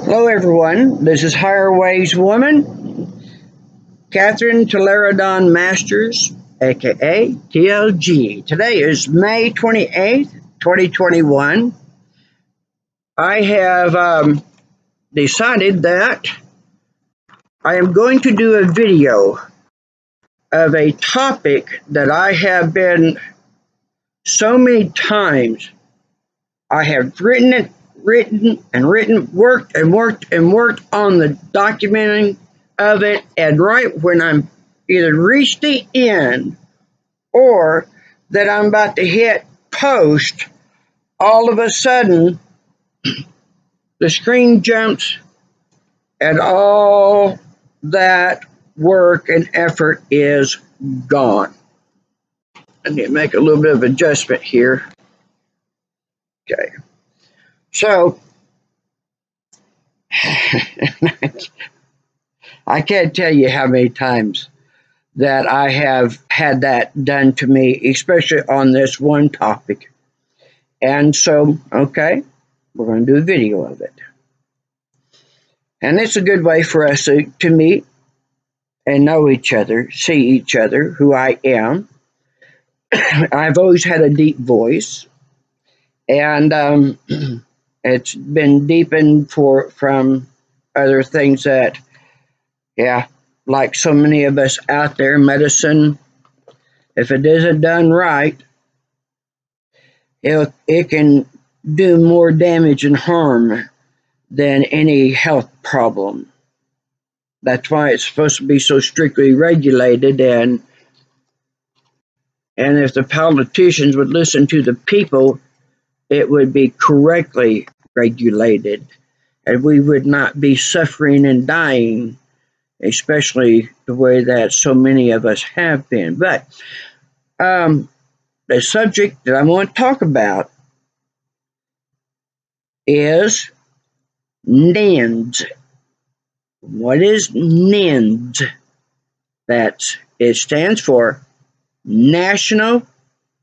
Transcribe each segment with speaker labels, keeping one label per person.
Speaker 1: Hello everyone, this is Higher Ways Woman, Catherine Toleradon Masters, aka TLG. Today is May 28th, 2021. I have decided that I am going to do a video of a topic that I have been so many times. I have written, worked on the documenting of it, and right when I'm either reached the end or that I'm about to hit post, all of a sudden the screen jumps and all that work and effort is gone. I need to make a little bit of adjustment here. Okay. So I can't tell you how many times that I have had that done to me, especially on this one topic. And so, okay, we're going to do a video of it. And it's a good way for us to meet and know each other, see each other, who I am. I've always had a deep voice, and it's been deepened from other things that, yeah, like so many of us out there, medicine, if it isn't done right, it can do more damage and harm than any health problem. That's why it's supposed to be so strictly regulated, and if the politicians would listen to the people, it would be correctly regulated, and we would not be suffering and dying, especially the way that so many of us have been. But the subject that I want to talk about is N.I.N.D.s. What is N.I.N.D.s? It stands for National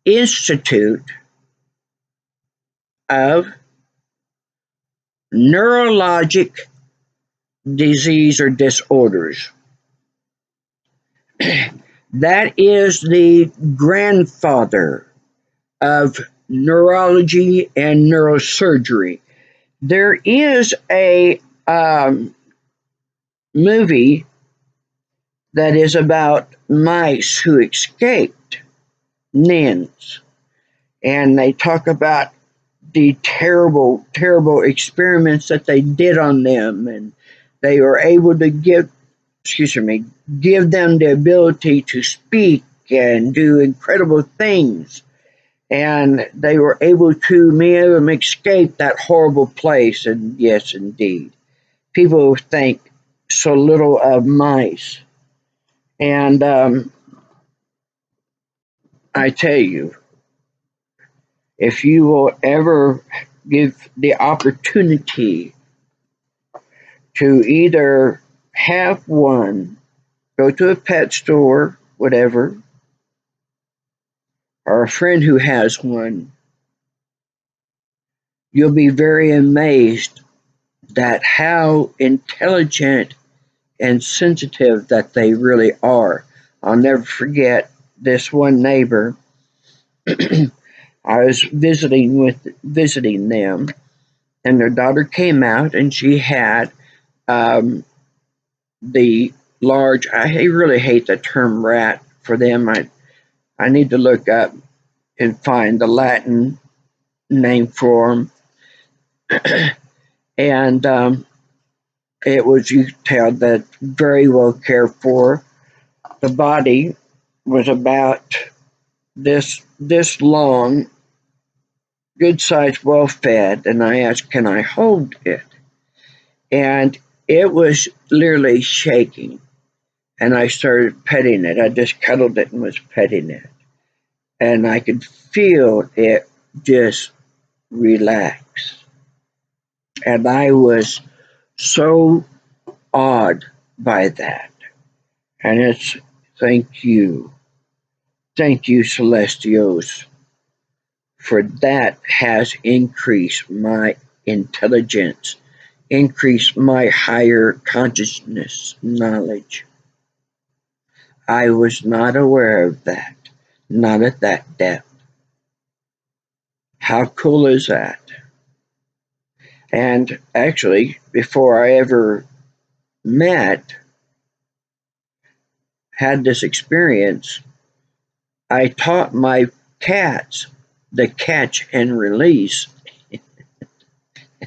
Speaker 1: Institute of Neurologic Disease or Disorders. That is the grandfather of neurology and neurosurgery. There is a movie that is about mice who escaped N.I.N.d.s, and they talk about the terrible, terrible experiments that they did on them, and they were able to give them the ability to speak and do incredible things. And they were able to make them escape that horrible place. And yes, indeed, people think so little of mice. And I tell you, if you will ever give the opportunity to either have one, go to a pet store, whatever, or a friend who has one, you'll be very amazed that how intelligent and sensitive that they really are. I'll never forget this one neighbor. I was visiting them, and their daughter came out, and she had the large. I really hate the term rat for them. I need to look up and find the Latin name for them. And it was, you could tell, that very well cared for. The body was about this long, good sized, well fed, and I asked, "Can I hold it?" And it was literally shaking. And I started petting it. I just cuddled it and was petting it. And I could feel it just relax. And I was so awed by that. And it's thank you, Celestials, for that has increased my intelligence increase my higher consciousness knowledge. I was not aware of that, not at that depth. How cool is that? And actually, before I ever had this experience, I taught my cats the catch and release.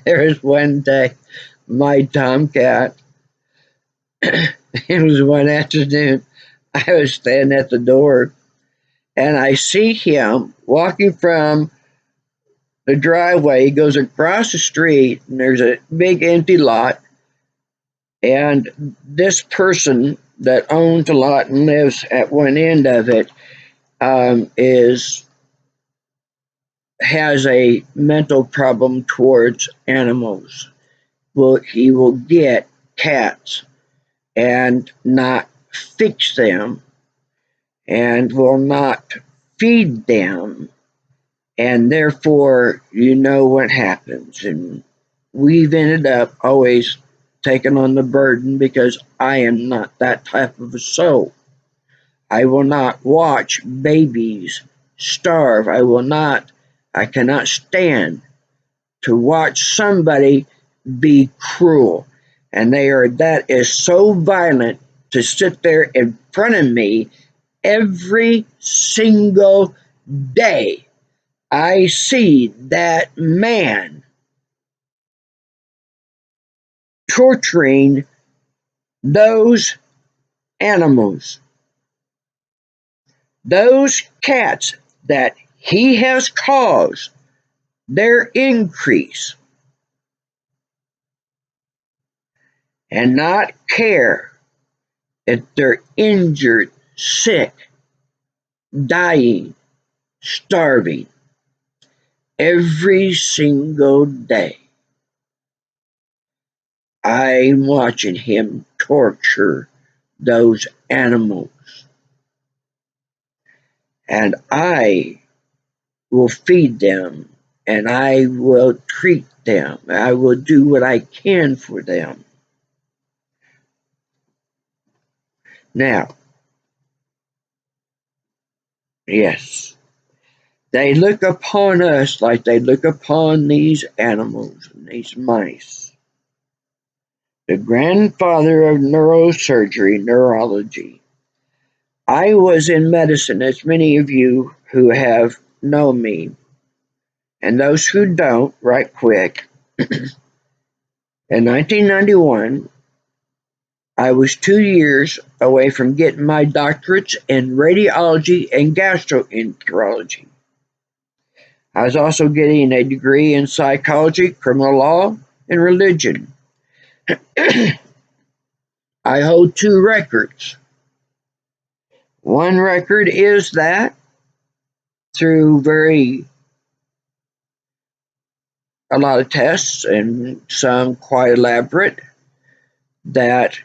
Speaker 1: There was one day, my tomcat, it was one afternoon, I was standing at the door and I see him walking from the driveway. He goes across the street and there's a big empty lot. And this person that owns the lot and lives at one end of it has a mental problem towards animals. He will get cats and not fix them and will not feed them, and therefore you know what happens. And we've ended up always taking on the burden because I am not that type of a soul. I will not watch babies starve. I cannot stand to watch somebody be cruel. And that is so violent to sit there in front of me every single day. I see that man torturing those animals, those cats that he has caused their increase, and not care if they're injured, sick, dying, starving every single day. I'm watching him torture those animals. And I will feed them and I will treat them. I will do what I can for them. Now, yes, they look upon us like they look upon these animals and these mice. The grandfather of neurosurgery, neurology. I was in medicine, as many of you who have known me, and those who don't, right quick. In 1991, I was 2 years away from getting my doctorates in radiology and gastroenterology. I was also getting a degree in psychology, criminal law, and religion. I hold 2 records. One record is that through a lot of tests and some quite elaborate, that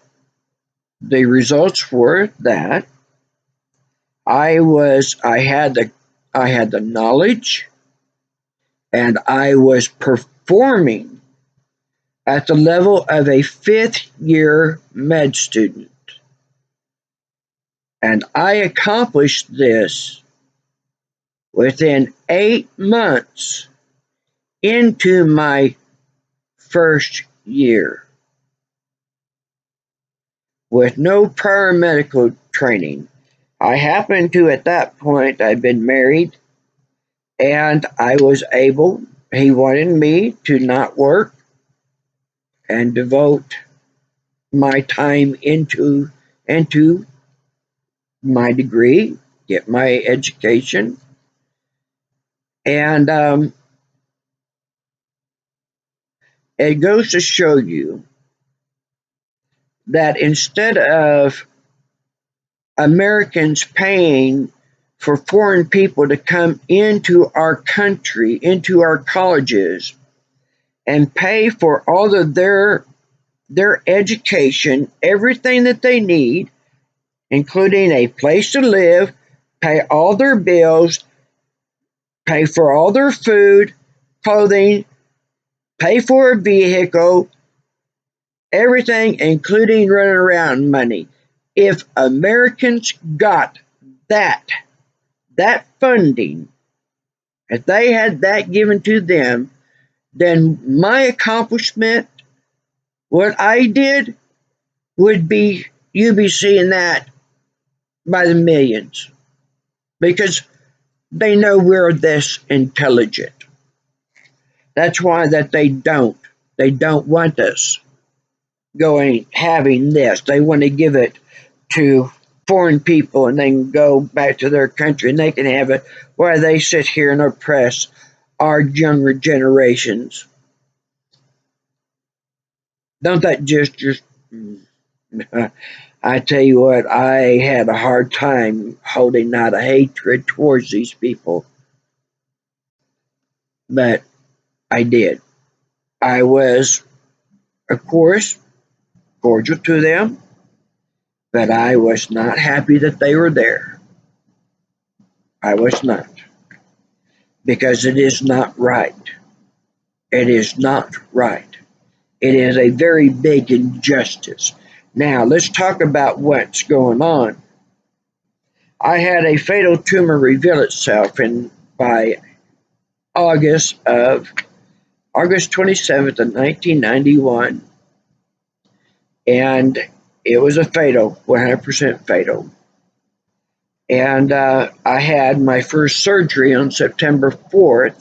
Speaker 1: the results were that I had the knowledge and I was performing at the level of a 5th year med student. And I accomplished this within 8 months into my first year with no prior medical training. I happened to, at that point, I'd been married and I was able, he wanted me to not work and devote my time into my degree, get my education. And it goes to show you that instead of Americans paying for foreign people to come into our country, into our colleges, and pay for all of their education, everything that they need, including a place to live, pay all their bills, pay for all their food, clothing, pay for a vehicle, Everything, including running around money. If Americans got that funding, if they had that given to them, then my accomplishment, what I did, would be, you'd be seeing that by the millions, because they know we're this intelligent. That's why that they don't want us having this. They want to give it to foreign people, and they can go back to their country and they can have it, while they sit here and oppress our younger generations. Don't that just I tell you what, I had a hard time holding out a hatred towards these people, but I did. I was, of course, cordial to them, but I was not happy that they were there. I was not, because it is not right. It is not right. It is a very big injustice. Now, let's talk about what's going on. I had a fatal tumor reveal itself by August 27th of 1991, and it was a fatal, 100% fatal. And I had my first surgery on September 4th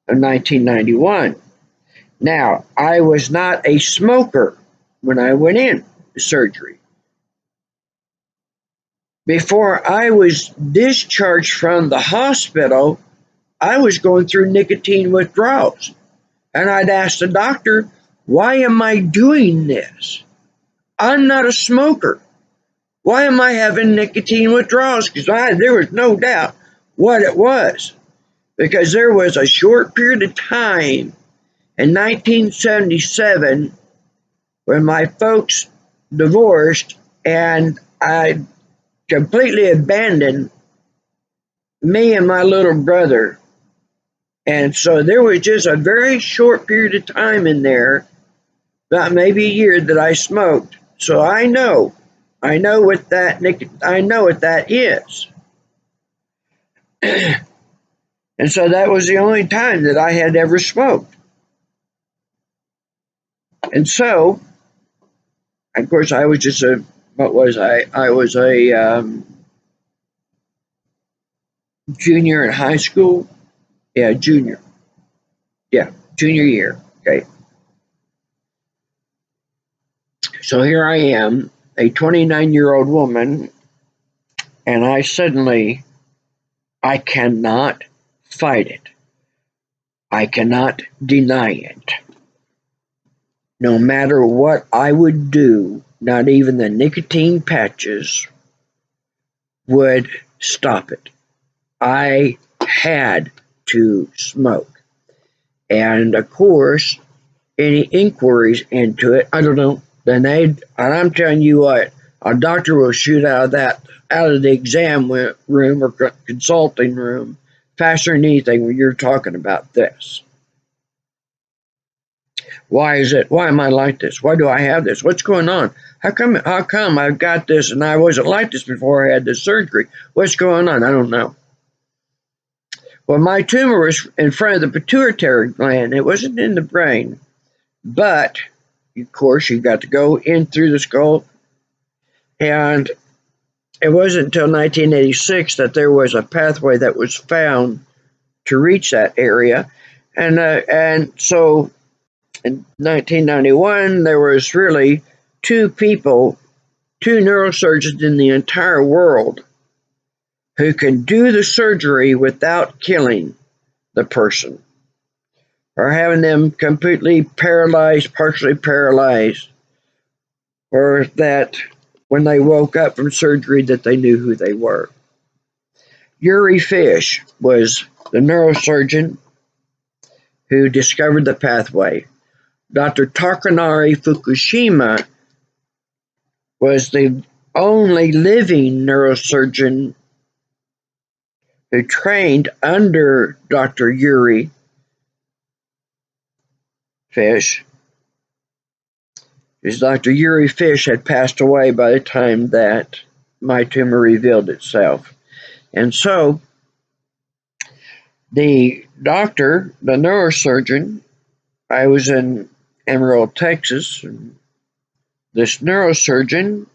Speaker 1: of 1991. Now, I was not a smoker when I went in to surgery. Before I was discharged from the hospital, I was going through nicotine withdrawals. And I'd ask the doctor, why am I doing this? I'm not a smoker. Why am I having nicotine withdrawals? Because there was no doubt what it was. Because there was a short period of time in 1977 when my folks divorced, and I completely abandoned me and my little brother. And so there was just a very short period of time in there, about maybe a year, that I smoked. So I know what that is. And so that was the only time that I had ever smoked. And so, of course, I was just what was I? I was a junior in high school. Yeah, junior. Yeah, junior year. Okay. So here I am, a 29-year-old woman, and I cannot fight it. I cannot deny it. No matter what I would do, not even the nicotine patches would stop it. I had to smoke. And of course, any inquiries into it, I don't know. And I'm telling you what, a doctor will shoot out of the exam room or consulting room faster than anything when you're talking about this. Why am I like this? Why do I have this? What's going on? How come I've got this and I wasn't like this before I had this surgery? What's going on? I don't know. Well, my tumor was in front of the pituitary gland. It wasn't in the brain. But, of course, you got to go in through the skull. And it wasn't until 1986 that there was a pathway that was found to reach that area. And so in 1991, there was really two neurosurgeons in the entire world who can do the surgery without killing the person or having them completely paralyzed, partially paralyzed, or that when they woke up from surgery that they knew who they were. Yuri Fish was the neurosurgeon who discovered the pathway. Dr. Takanori Fukushima was the only living neurosurgeon who trained under Dr. Yuri Fish. Is Dr. Yuri Fish had passed away by the time that my tumor revealed itself. And so the doctor, the neurosurgeon, I was in Amarillo, Texas. And this neurosurgeon,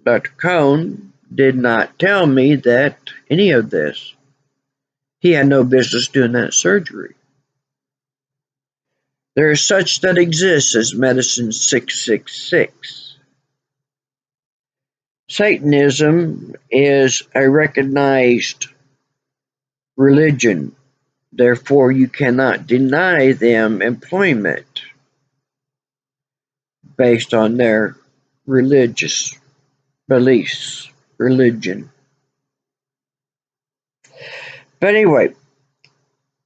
Speaker 1: Dr. Cohn, did not tell me that any of this. He had no business doing that surgery. There is such that exists as medicine 666. Satanism is a recognized religion. Therefore, you cannot deny them employment based on their religious beliefs, religion. But anyway,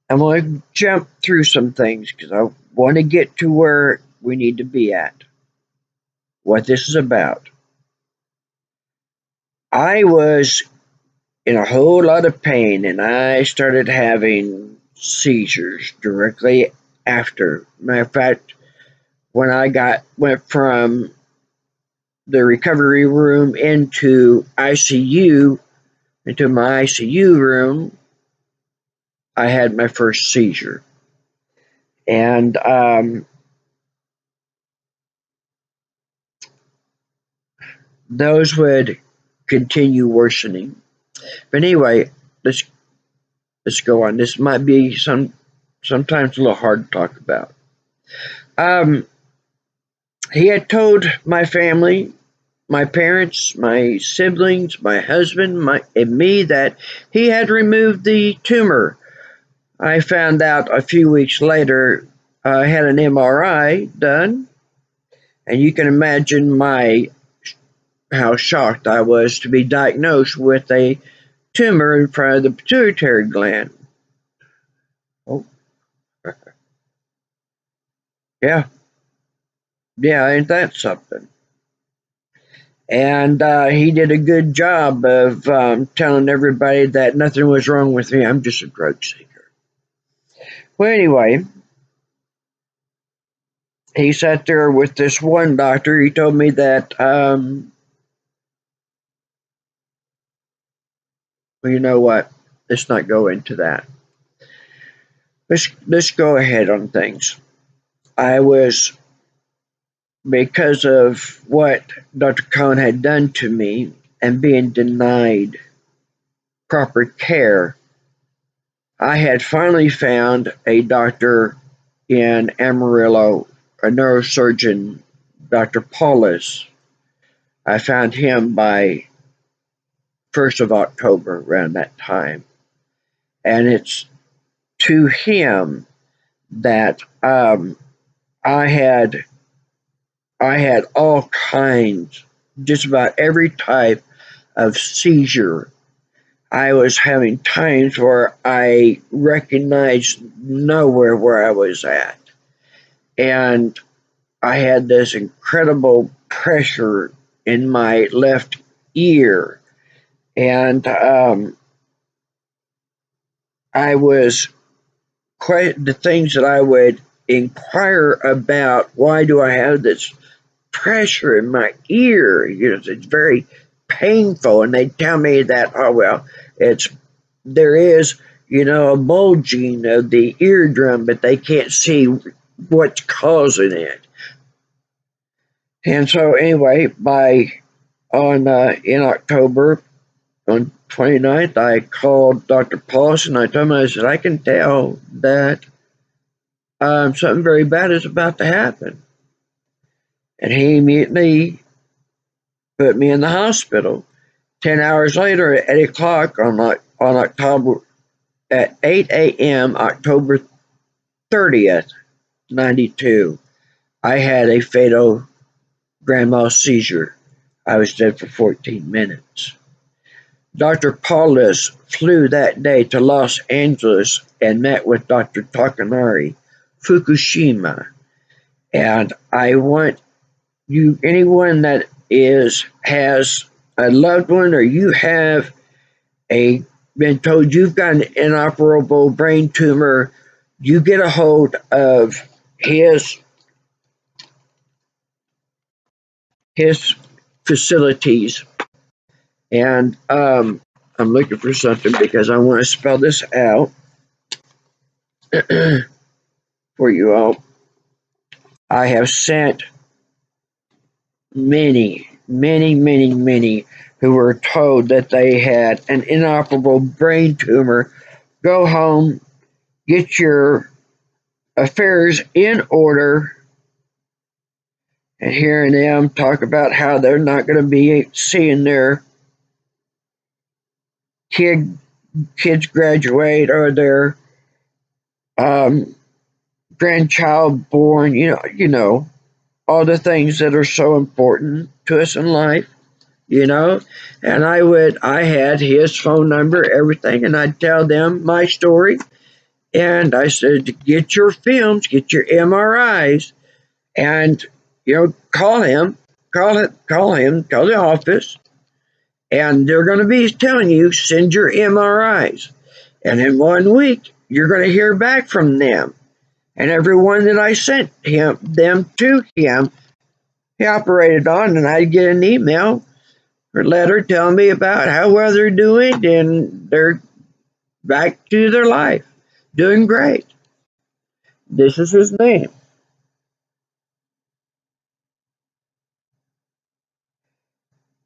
Speaker 1: I'm going to jump through some things because I want to get to where we need to be at, what this is about. I was in a whole lot of pain, and I started having seizures directly after. Matter of fact, when I went from the recovery room into my ICU room, I had my first seizure. And those would continue worsening. But anyway, let's go on. This might be sometimes a little hard to talk about. He had told my family, my parents, my siblings, my husband, and me that he had removed the tumor. I found out a few weeks later I had an MRI done, and you can imagine how shocked I was to be diagnosed with a tumor in front of the pituitary gland. Oh, yeah, ain't that something? And he did a good job of telling everybody that nothing was wrong with me. I'm just a drug seeker. Well, anyway, he sat there with this one doctor. He told me that, well, you know what? Let's not go into that. Let's go ahead on things. I was, because of what Dr. Cohn had done to me and being denied proper care, I had finally found a doctor in Amarillo, a neurosurgeon, Dr. Paulus. I found him by 1st of October, around that time. And it's to him that I had all kinds, just about every type of seizure. I was having times where I recognized nowhere where I was at. And I had this incredible pressure in my left ear. And I was quite the things that I would inquire about. Why do I have this pressure in my ear? It's very painful. And they tell me that, oh, well, there is, a bulging of the eardrum, but they can't see what's causing it. And so anyway, in October, on 29th, I called Dr. Paulus and I told him, I said, I can tell that something very bad is about to happen. And he immediately put me in the hospital. 10 hours later, at 8 o'clock at 8 a.m., October 30th, 92, I had a fatal grand mal seizure. I was dead for 14 minutes. Dr. Paulus flew that day to Los Angeles and met with Dr. Takanori Fukushima. And I want anyone that has a loved one, or you have been told you've got an inoperable brain tumor, you get a hold of his his facilities. And I'm looking for something because I want to spell this out for you all. I have sent many who were told that they had an inoperable brain tumor. Go home, get your affairs in order, and hearing them talk about how they're not going to be seeing their kids graduate or their grandchild born. All the things that are so important to us in life. And I had his phone number, everything, and I'd tell them my story. And I said, get your films, get your MRIs, and call him, call the office, and they're going to be telling you send your MRIs, and in 1 week you're going to hear back from them. And everyone that I sent them to him, he operated on, and I'd get an email or letter telling me about how well they're doing, and they're back to their life, doing great. This is his name.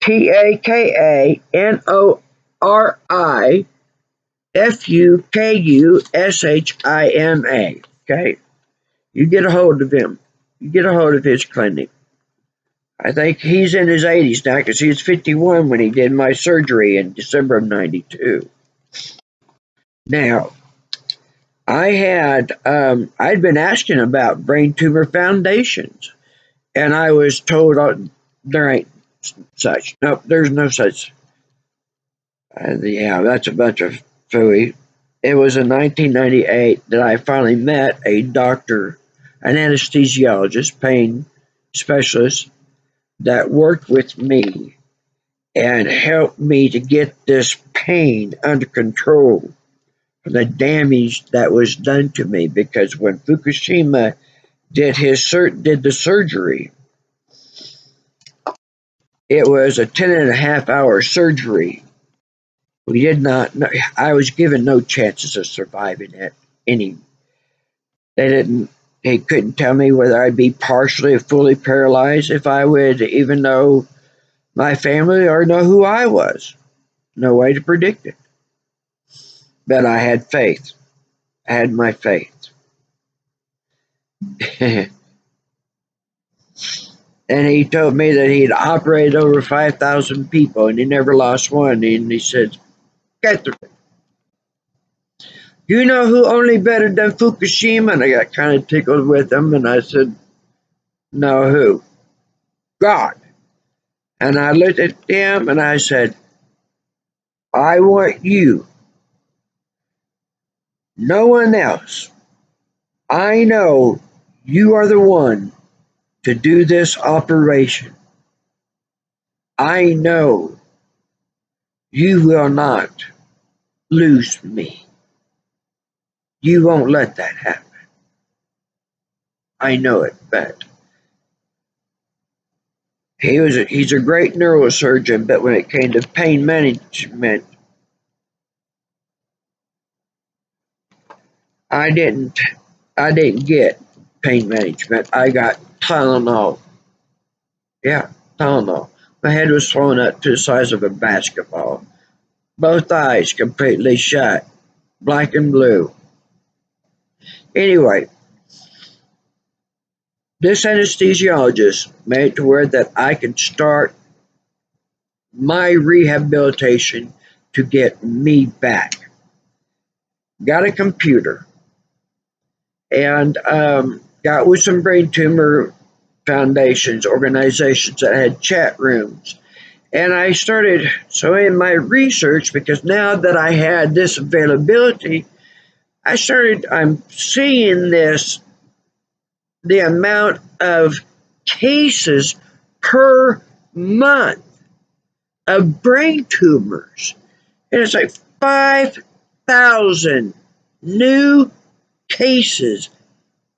Speaker 1: TAKANORIFUKUSHIMA. Okay? You get a hold of him. You get a hold of his clinic. I think he's in his 80s now because he was 51 when he did my surgery in December of 92. Now, I'd been asking about brain tumor foundations, and I was told there ain't such. Nope, there's no such. Yeah, that's a bunch of phooey. It was in 1998 that I finally met a doctor, an anesthesiologist, pain specialist, that worked with me and helped me to get this pain under control for the damage that was done to me. Because when Fukushima did the surgery, it was a 10.5-hour surgery. We did not know. I was given no chances of surviving it. They didn't. He couldn't tell me whether I'd be partially or fully paralyzed, if I would even know my family or know who I was. No way to predict it. But I had faith. I had my faith. And he told me that he'd operated over 5,000 people and he never lost one. And he said, Catherine, you know who only better than Fukushima? And I got kind of tickled with him, and I said, no, who? God. And I looked at him and I said, I want you, no one else. I know you are the one to do this operation. I know you will not lose me. You won't let that happen. I know it, but he's a great neurosurgeon, but when it came to pain management, I didn't get pain management. I got Tylenol. Yeah, Tylenol. My head was swollen up to the size of a basketball. Both eyes completely shut, black and blue. Anyway, this anesthesiologist made it to where that I could start my rehabilitation to get me back. Got a computer and got with some brain tumor foundations, organizations that had chat rooms. And I started, so in my research, because now that I had this availability, I'm seeing the amount of cases per month of brain tumors. And it's like 5,000 new cases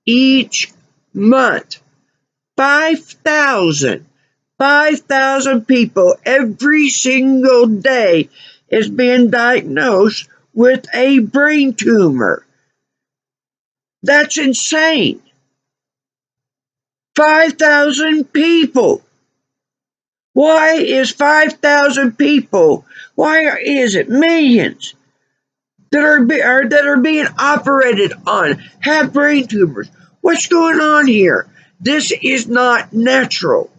Speaker 1: each month. 5,000. 5,000 people every single day is being diagnosed with a brain tumor. That's insane. 5,000 people. Why is 5,000 people? Why is it millions that are being operated on have brain tumors? What's going on here? This is not natural.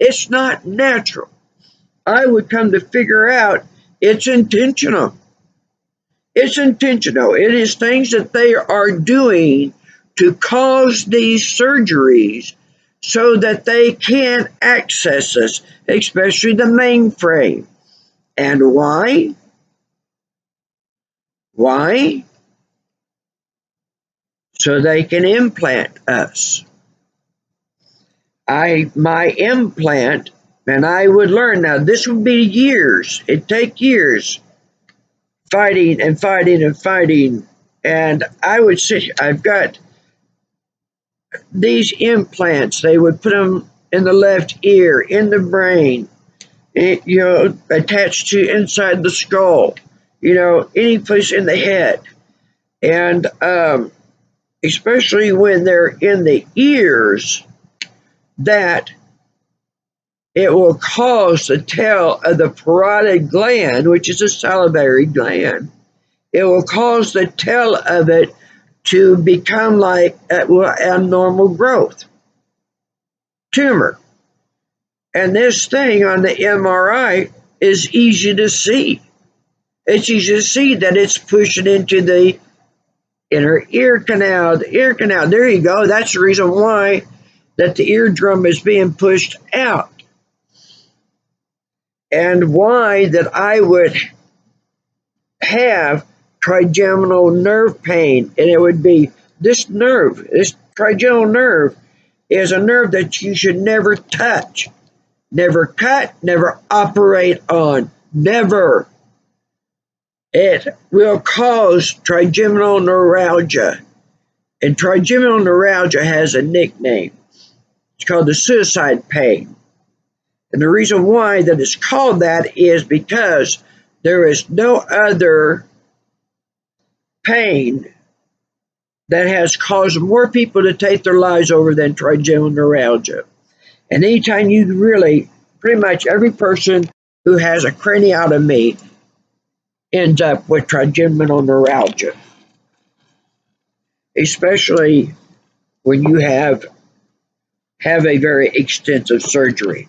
Speaker 1: It's not natural. I would come to figure out it's intentional. It's intentional. It is things that they are doing to cause these surgeries so that they can access us, especially the mainframe. And why? Why? So they can implant us. My implant, and I would learn now, this would be years. It'd take years fighting and fighting and fighting. And I would say, I've got these implants, they would put them in the left ear, in the brain, attached to inside the skull, any place in the head. And especially when they're in the ears, that it will cause the tail of the parotid gland, which is a salivary gland, it will cause the tail of it to become like abnormal growth, tumor. And this thing on the MRI is easy to see. It's easy to see that it's pushing into the inner ear canal, the ear canal. There you go. That's the reason why that the eardrum is being pushed out. And why that I would have trigeminal nerve pain. And it would be this nerve, this trigeminal nerve is a nerve that you should never touch, never cut, never operate on, never. It will cause trigeminal neuralgia. And trigeminal neuralgia has a nickname. It's called the suicide pain. And the reason why that it's called that is because there is no other pain that has caused more people to take their lives over than trigeminal neuralgia. And anytime you really, pretty much every person who has a craniotomy ends up with trigeminal neuralgia, especially when you have a very extensive surgery.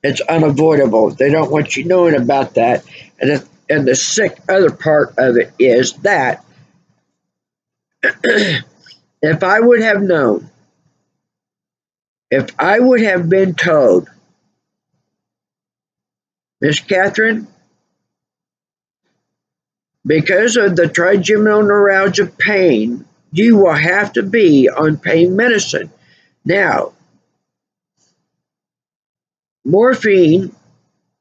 Speaker 1: It's unavoidable. They don't want you knowing about that. And the sick other part of it is that if I would have known, if I would have been told, Miss Catherine, because of the trigeminal neuralgia pain, you will have to be on pain medicine. Now, morphine,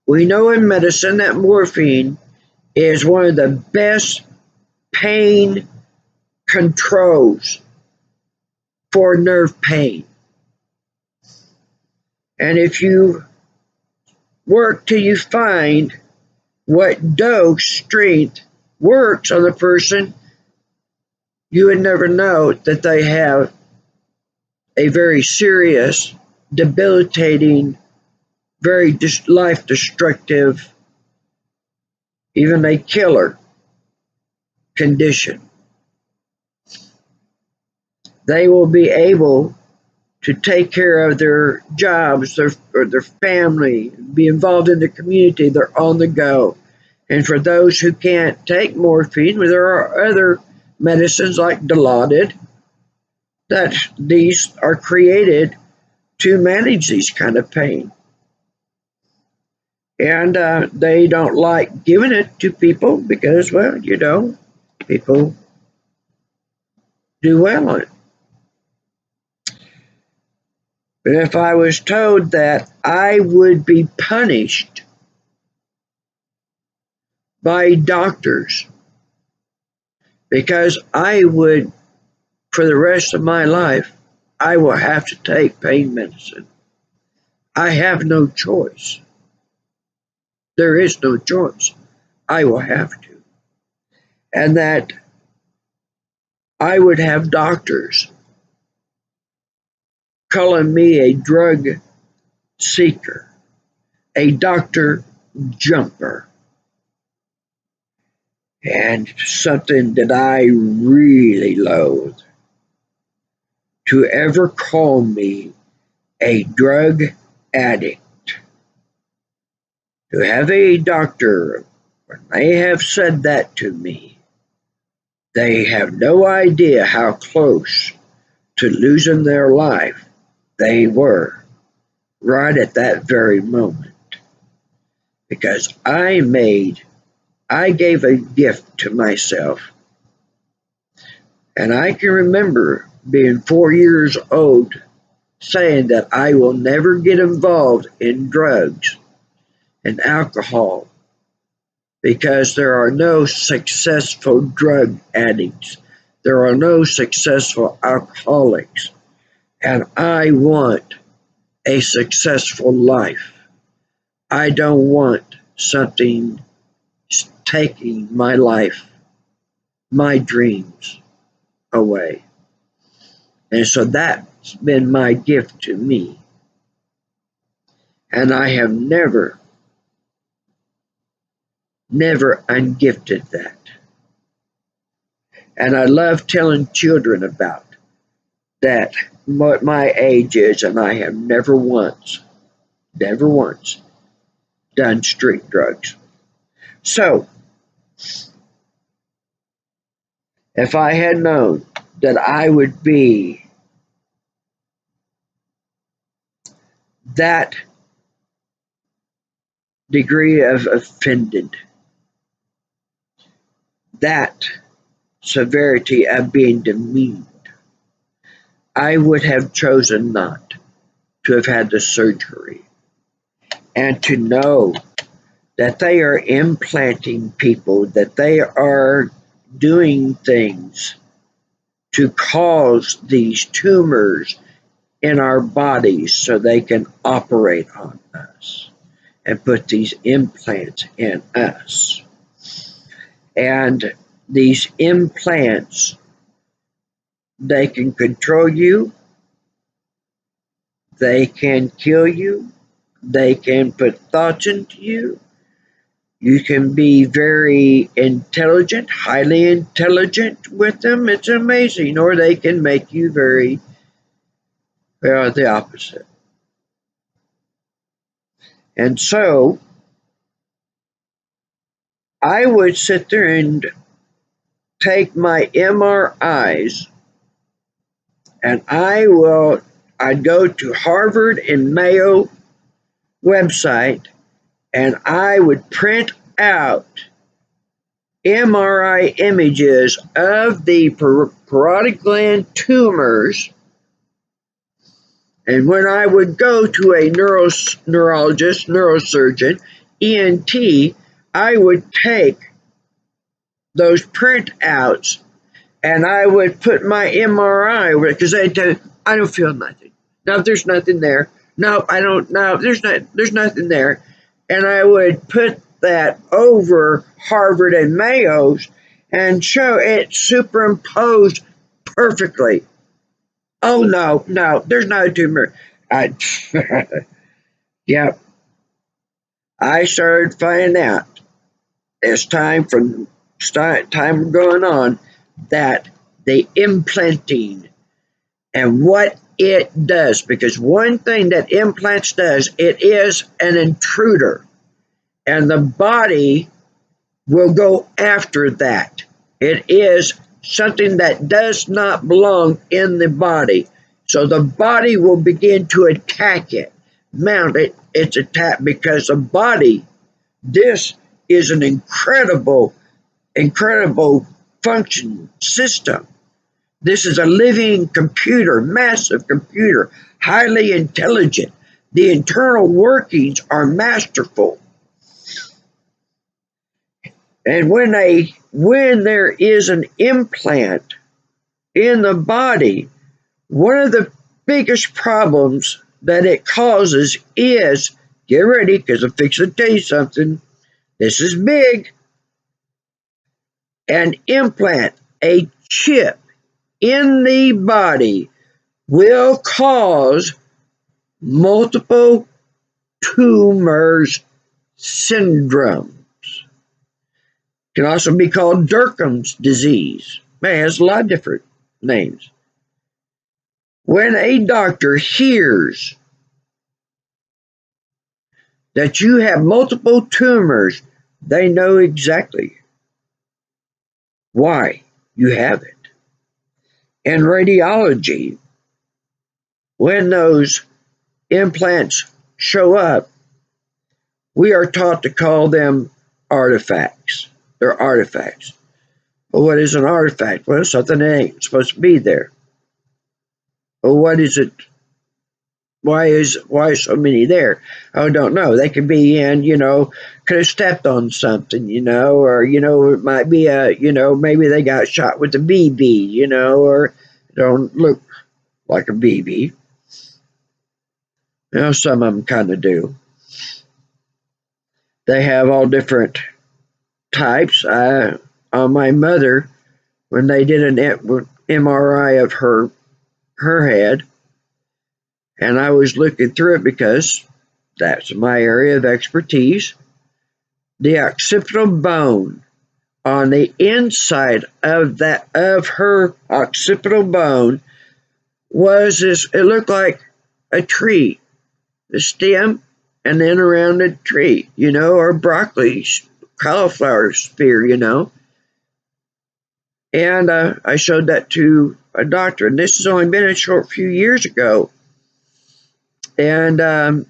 Speaker 1: we know in medicine that morphine is one of the best pain controls for nerve pain. And if you work till you find what dose strength works on the person, you would never know that they have a very serious, debilitating, very life destructive, even a killer condition. They will be able to take care of their jobs, their family, be involved in the community. They're on the go. And for those who can't take morphine, there are other medicines like Dilaudid that these are created to manage these kind of pain. And they don't like giving it to people because, well, people do well on it. But if I was told that I would be punished by doctors because I would, for the rest of my life, I will have to take pain medicine, I have no choice. There is no choice. I will have to. And that I would have doctors calling me a drug seeker, a doctor jumper, and something that I really loathe. To ever call me a drug addict. To have a doctor, when they have said that to me, they have no idea how close to losing their life they were right at that very moment. Because I gave a gift to myself. And I can remember being 4 years old saying that I will never get involved in drugs and alcohol because there are no successful drug addicts. There are no successful alcoholics. And I want a successful life. I don't want something taking my life, my dreams away. And so that's been my gift to me. And I have never ungifted that. And I love telling children about that, what my age is, and I have never once done street drugs. So, if I had known that I would be that degree of offended, that severity of being demeaned, I would have chosen not to have had the surgery. And to know that they are implanting people, that they are doing things to cause these tumors in our bodies so they can operate on us and put these implants in us. And these implants, they can control you, they can kill you, they can put thoughts into you. You can be very intelligent, highly intelligent with them. It's amazing. Or they can make you very, the opposite. And so I would sit there and take my MRIs, and I'd go to Harvard and Mayo website, and I would print out MRI images of the parotid gland tumors. And when I would go to a neurologist, neurosurgeon, ENT, I would take those printouts and I would put my MRI over it because they'd tell me, I don't feel nothing. No, there's nothing there. No, I don't. No, there's nothing there. And I would put that over Harvard and Mayo's and show it superimposed perfectly. Oh no, there's no tumor. Yep. I started finding out as time going on that the implanting and what it does, because one thing that implants does, it is an intruder, and the body will go after that. It is something that does not belong in the body. So the body will begin to attack it, mount its attack, because the body, this is an incredible function system. This is a living computer, massive computer, highly intelligent. The internal workings are masterful. And when there is an implant in the body, one of the biggest problems that it causes is, get ready because I'm fixing to tell you something. This is big. An implant, a chip in the body, will cause multiple tumors syndrome. Can also be called Durkheim's disease. It has a lot of different names. When a doctor hears that you have multiple tumors, they know exactly why you have it. In radiology, when those implants show up, we are taught to call them artifacts. They're artifacts. Well, what is an artifact? Well, something that ain't supposed to be there. Well, what is it? Why so many there? I don't know. They could be in, could have stepped on something, or it might be maybe they got shot with a BB, or don't look like a BB. Some of them kind of do. They have all different types. On my mother, when they did an MRI of her head, and I was looking through it because that's my area of expertise. The occipital bone on the inside of her occipital bone was this. It looked like a tree, the stem, and then a rounded tree, or broccoli, cauliflower spear, And I showed that to a doctor, and this has only been a short few years ago. And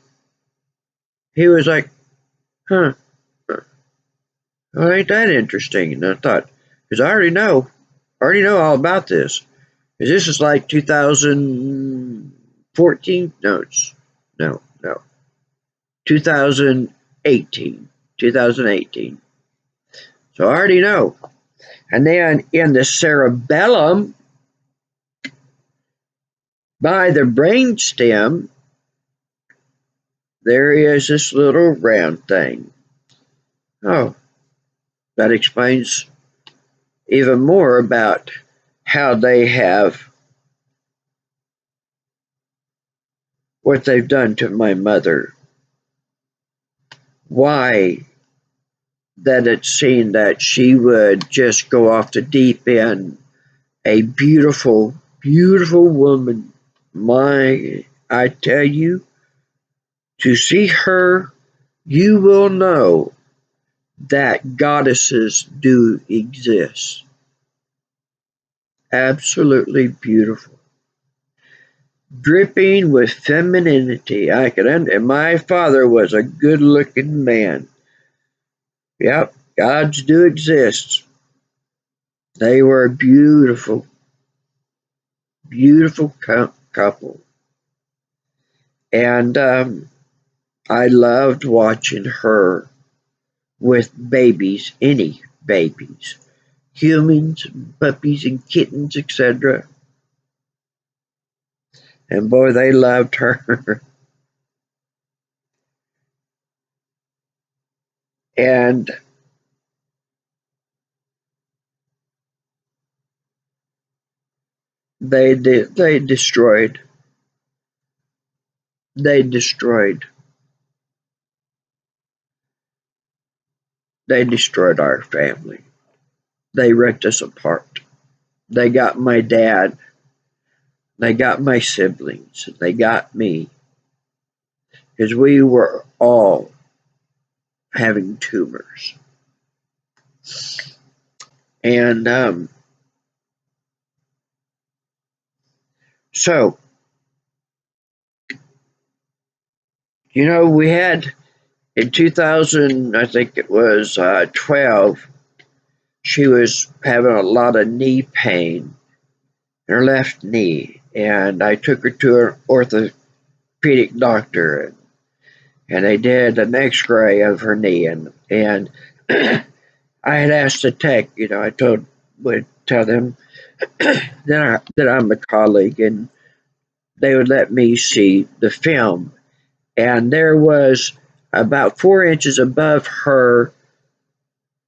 Speaker 1: he was like, huh, well, ain't that interesting? And I thought, because I already know all about this. Because this is like 2014? No, 2018. 2018. So I already know. And then in the cerebellum, by the brainstem, there is this little round thing. Oh, that explains even more about how they have what they've done to my mother. Why that it seemed that she would just go off the deep end. A beautiful, beautiful woman. I tell you, to see her, you will know that goddesses do exist. Absolutely beautiful. Dripping with femininity. And my father was a good-looking man. Yep, gods do exist. They were a beautiful, beautiful couple. And I loved watching her with babies, any babies, humans, puppies, and kittens, etc. And boy, they loved her. And they destroyed. They destroyed. They destroyed our family. They ripped us apart. They got my dad. They got my siblings. They got me. Because we were all having tumors. And so, we had in 2000, I think it was 12, she was having a lot of knee pain in her left knee. And I took her to an orthopedic doctor, and they did an x-ray of her knee. And I had asked the tech, I would tell them that I'm a colleague, and they would let me see the film. And there was about 4 inches above her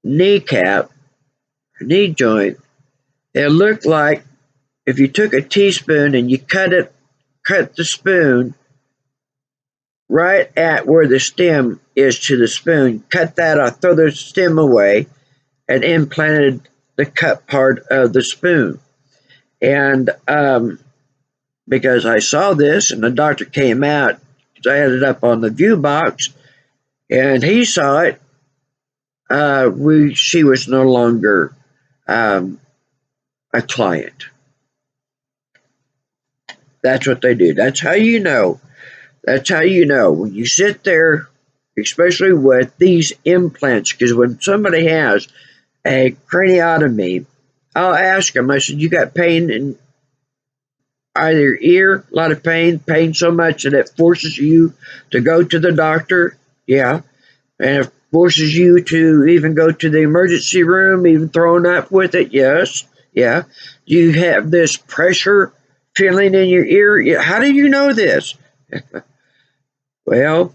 Speaker 1: kneecap, her knee joint. It looked like if you took a teaspoon and you cut the spoon right at where the stem is to the spoon, cut that off, throw the stem away, and implanted the cut part of the spoon. And because I saw this, and the doctor came out, because I had it up on the view box, and he saw it. She was no longer a client. That's what they do. That's how you know. That's how you know when you sit there, especially with these implants. Because when somebody has a craniotomy, I'll ask them. I said, "You got pain in either ear? A lot of pain so much that it forces you to go to the doctor? Yeah, and it forces you to even go to the emergency room, even thrown up with it? Yes, yeah. You have this pressure feeling in your ear? Yeah. How do you know this?" Well,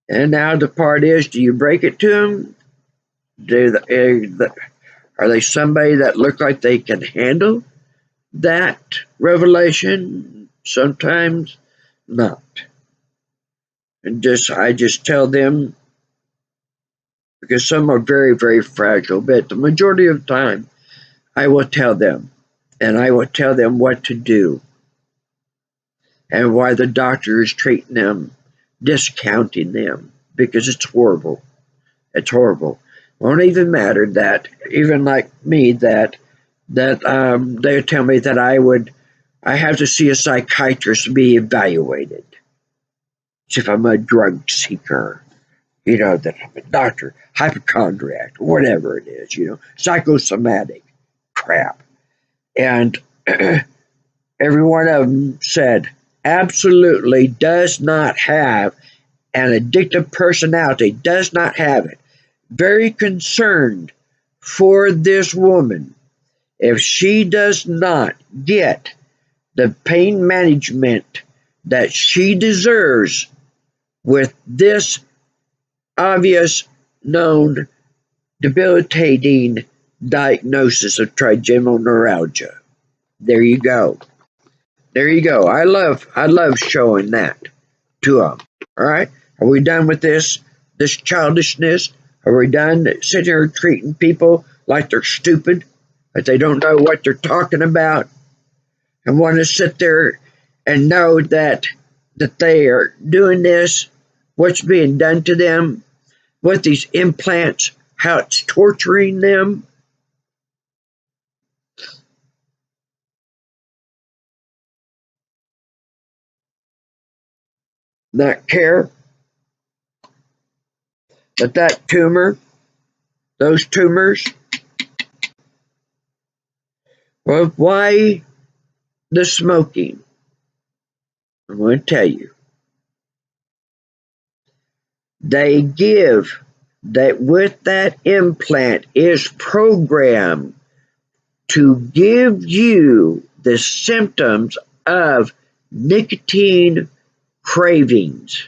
Speaker 1: and now the part is, do you break it to them? Are they somebody that look like they can handle that revelation? Sometimes not. And I just tell them, because some are very, very fragile, but the majority of the time I will tell them, and I will tell them what to do and why the doctor is treating them, discounting them, because it's horrible. It's horrible. Won't even matter that, even like me, that they tell me that I have to see a psychiatrist to be evaluated. As if I'm a drug seeker, that I'm a doctor, hypochondriac, whatever it is, psychosomatic crap. And every one of them said, absolutely does not have an addictive personality, does not have it. Very concerned for this woman. If she does not get the pain management that she deserves with this obvious, known, debilitating diagnosis of trigeminal neuralgia. There you go. There you go. I love showing that to them. All right. Are we done with this childishness? Are we done sitting here treating people like they're stupid, like they don't know what they're talking about, and want to sit there and know that they are doing this, what's being done to them with these implants, how it's torturing them? Not care that tumor, those tumors. Well, why the smoking? I'm going to tell you. They give that with that implant is programmed to give you the symptoms of nicotine cravings.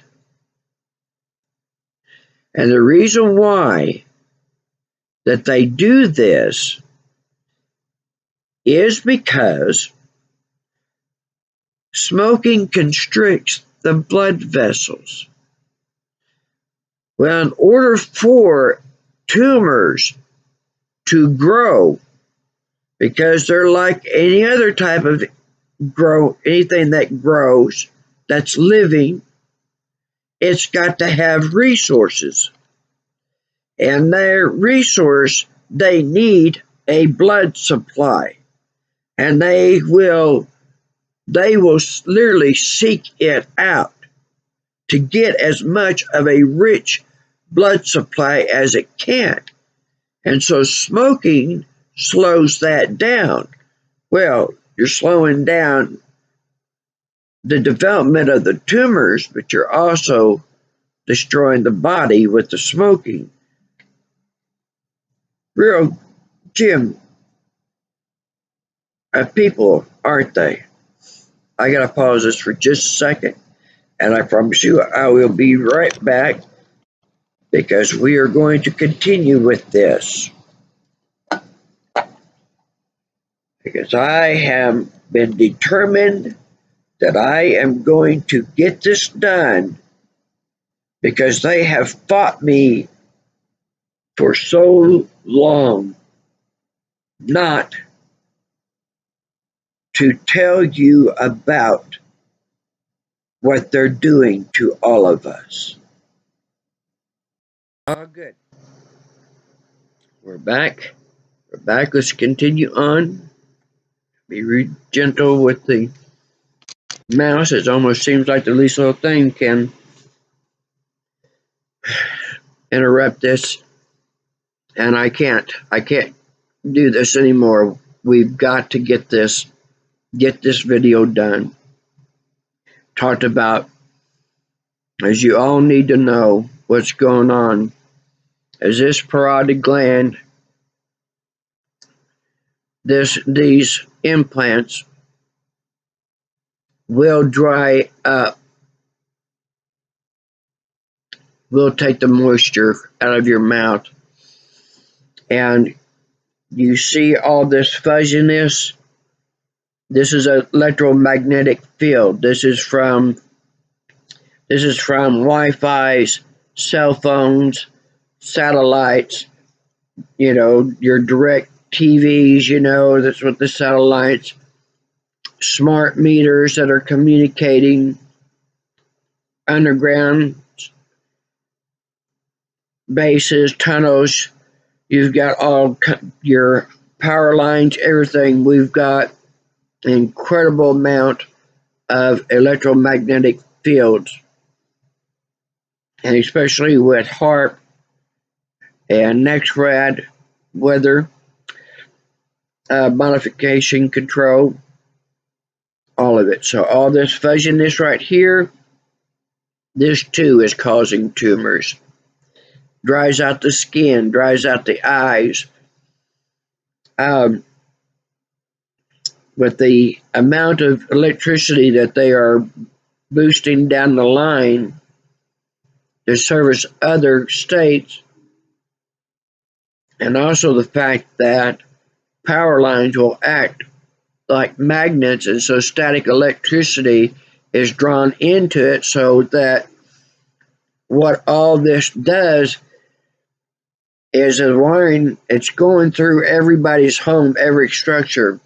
Speaker 1: And the reason why that they do this is because smoking constricts the blood vessels. Well, in order for tumors to grow, because they're like any other type of anything that grows, that's living, it's got to have resources. And their resource, they need a blood supply. And they will literally seek it out to get as much of a rich blood supply as it can. And so smoking slows that down. Well, you're slowing down the development of the tumors, but you're also destroying the body with the smoking. Real Jim people, aren't they? I gotta pause this for just a second, and I promise you I will be right back because we are going to continue with this. Because I have been determined that I am going to get this done because they have fought me for so long not to tell you about what they're doing to all of us. Oh, good. We're back. We're back. Let's continue on. Be real gentle with the mouse. It almost seems like the least little thing can interrupt this, and I can't. I can't do this anymore. We've got to get this video done. Talked about, as you all need to know what's going on, is this parotid gland, these implants will dry up, will take the moisture out of your mouth, and you see all this fuzziness. This is an electromagnetic field. This is from Wi-Fi's, cell phones, satellites, your direct TVs, that's what the satellites, smart meters that are communicating, underground bases, tunnels. You've got all your power lines, everything. We've got an incredible amount of electromagnetic fields, and especially with HAARP and NextRad weather modification control, all of it. So all this fuzziness right here, this too is causing tumors. Dries out the skin, dries out the eyes. With the amount of electricity that they are boosting down the line to service other states, and also the fact that power lines will act like magnets, and so static electricity is drawn into it, so that what all this does is the wiring, it's going through everybody's home, every structure.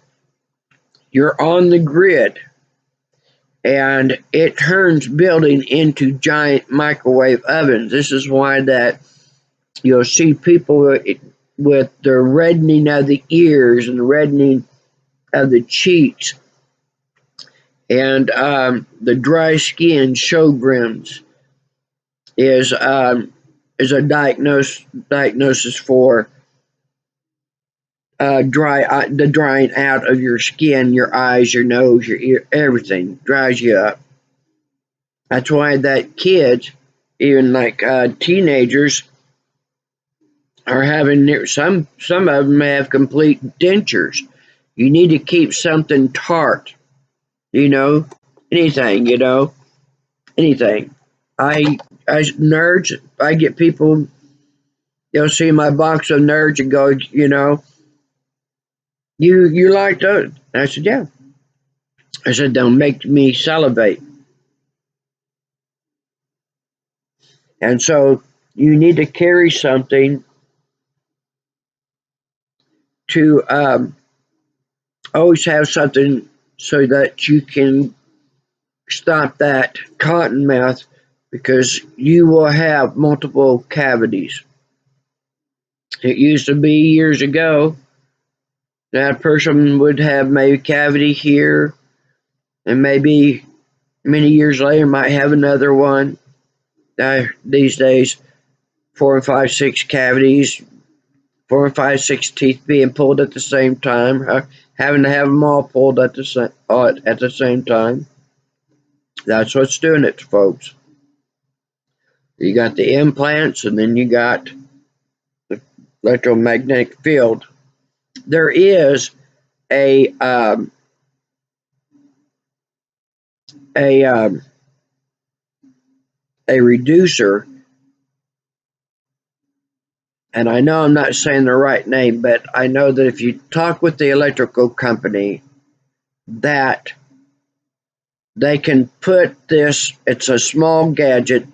Speaker 1: You're on the grid, and it turns building into giant microwave ovens. This is why that you'll see people with the reddening of the ears and the reddening of the cheeks, and the dry skin, Sjogren's, is a diagnosis for the drying out of your skin, your eyes, your nose, your ear, everything dries you up. That's why that kids, even like teenagers, are having some of them have complete dentures. You need to keep something tart, anything, anything. Nerds, I get people, they'll see my box of Nerds and go, you like those? I said, yeah. I said, they'll make me salivate. And so you need to carry something to always have something so that you can stop that cotton mouth, because you will have multiple cavities. It used to be years ago that a person would have maybe a cavity here, and maybe many years later might have another one. These days, 4 and 5, 6 cavities, 4 and 5, 6 teeth being pulled at the same time, having to have them all pulled at the same time. That's what's doing it, folks. You got the implants, and then you got the electromagnetic field. There is a a reducer, and I know I'm not saying the right name, but I know that if you talk with the electrical company, that they can put this, it's a small gadget,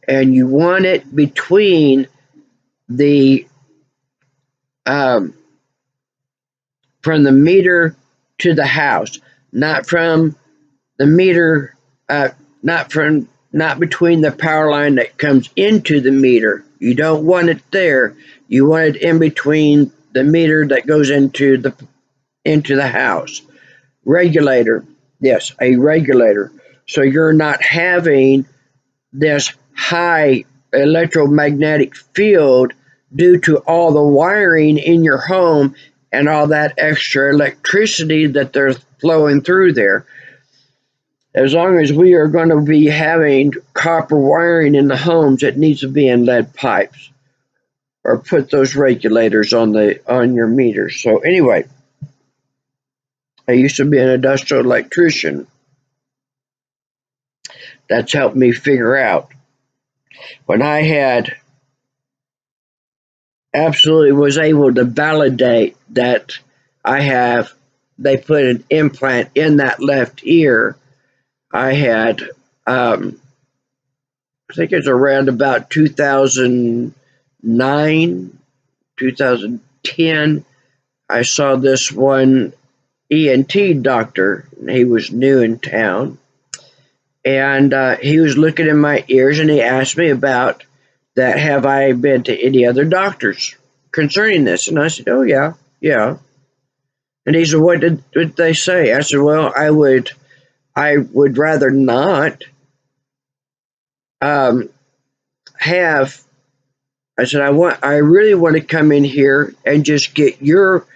Speaker 1: and you want it between the from the meter to the house, not from the meter, not between the power line that comes into the meter. You don't want it there. You want it in between the meter that goes into the house. Regulator, yes, a regulator. So you're not having this high electromagnetic field due to all the wiring in your home and all that extra electricity that they're flowing through there. As long as we are going to be having copper wiring in the homes, it needs to be in lead pipes, or put those regulators on your meters. So anyway, I used to be an industrial electrician. That's helped me figure out when I had absolutely was able to validate that they put an implant in that left ear. I had, I think it's around about 2009, 2010. I saw this one ENT doctor. He was new in town, and he was looking in my ears, and he asked me about that. Have I been to any other doctors concerning this? And I said, oh yeah, yeah. And he said, what did they say? I said, well, I would rather not have. I said, I really want to come in here and just get your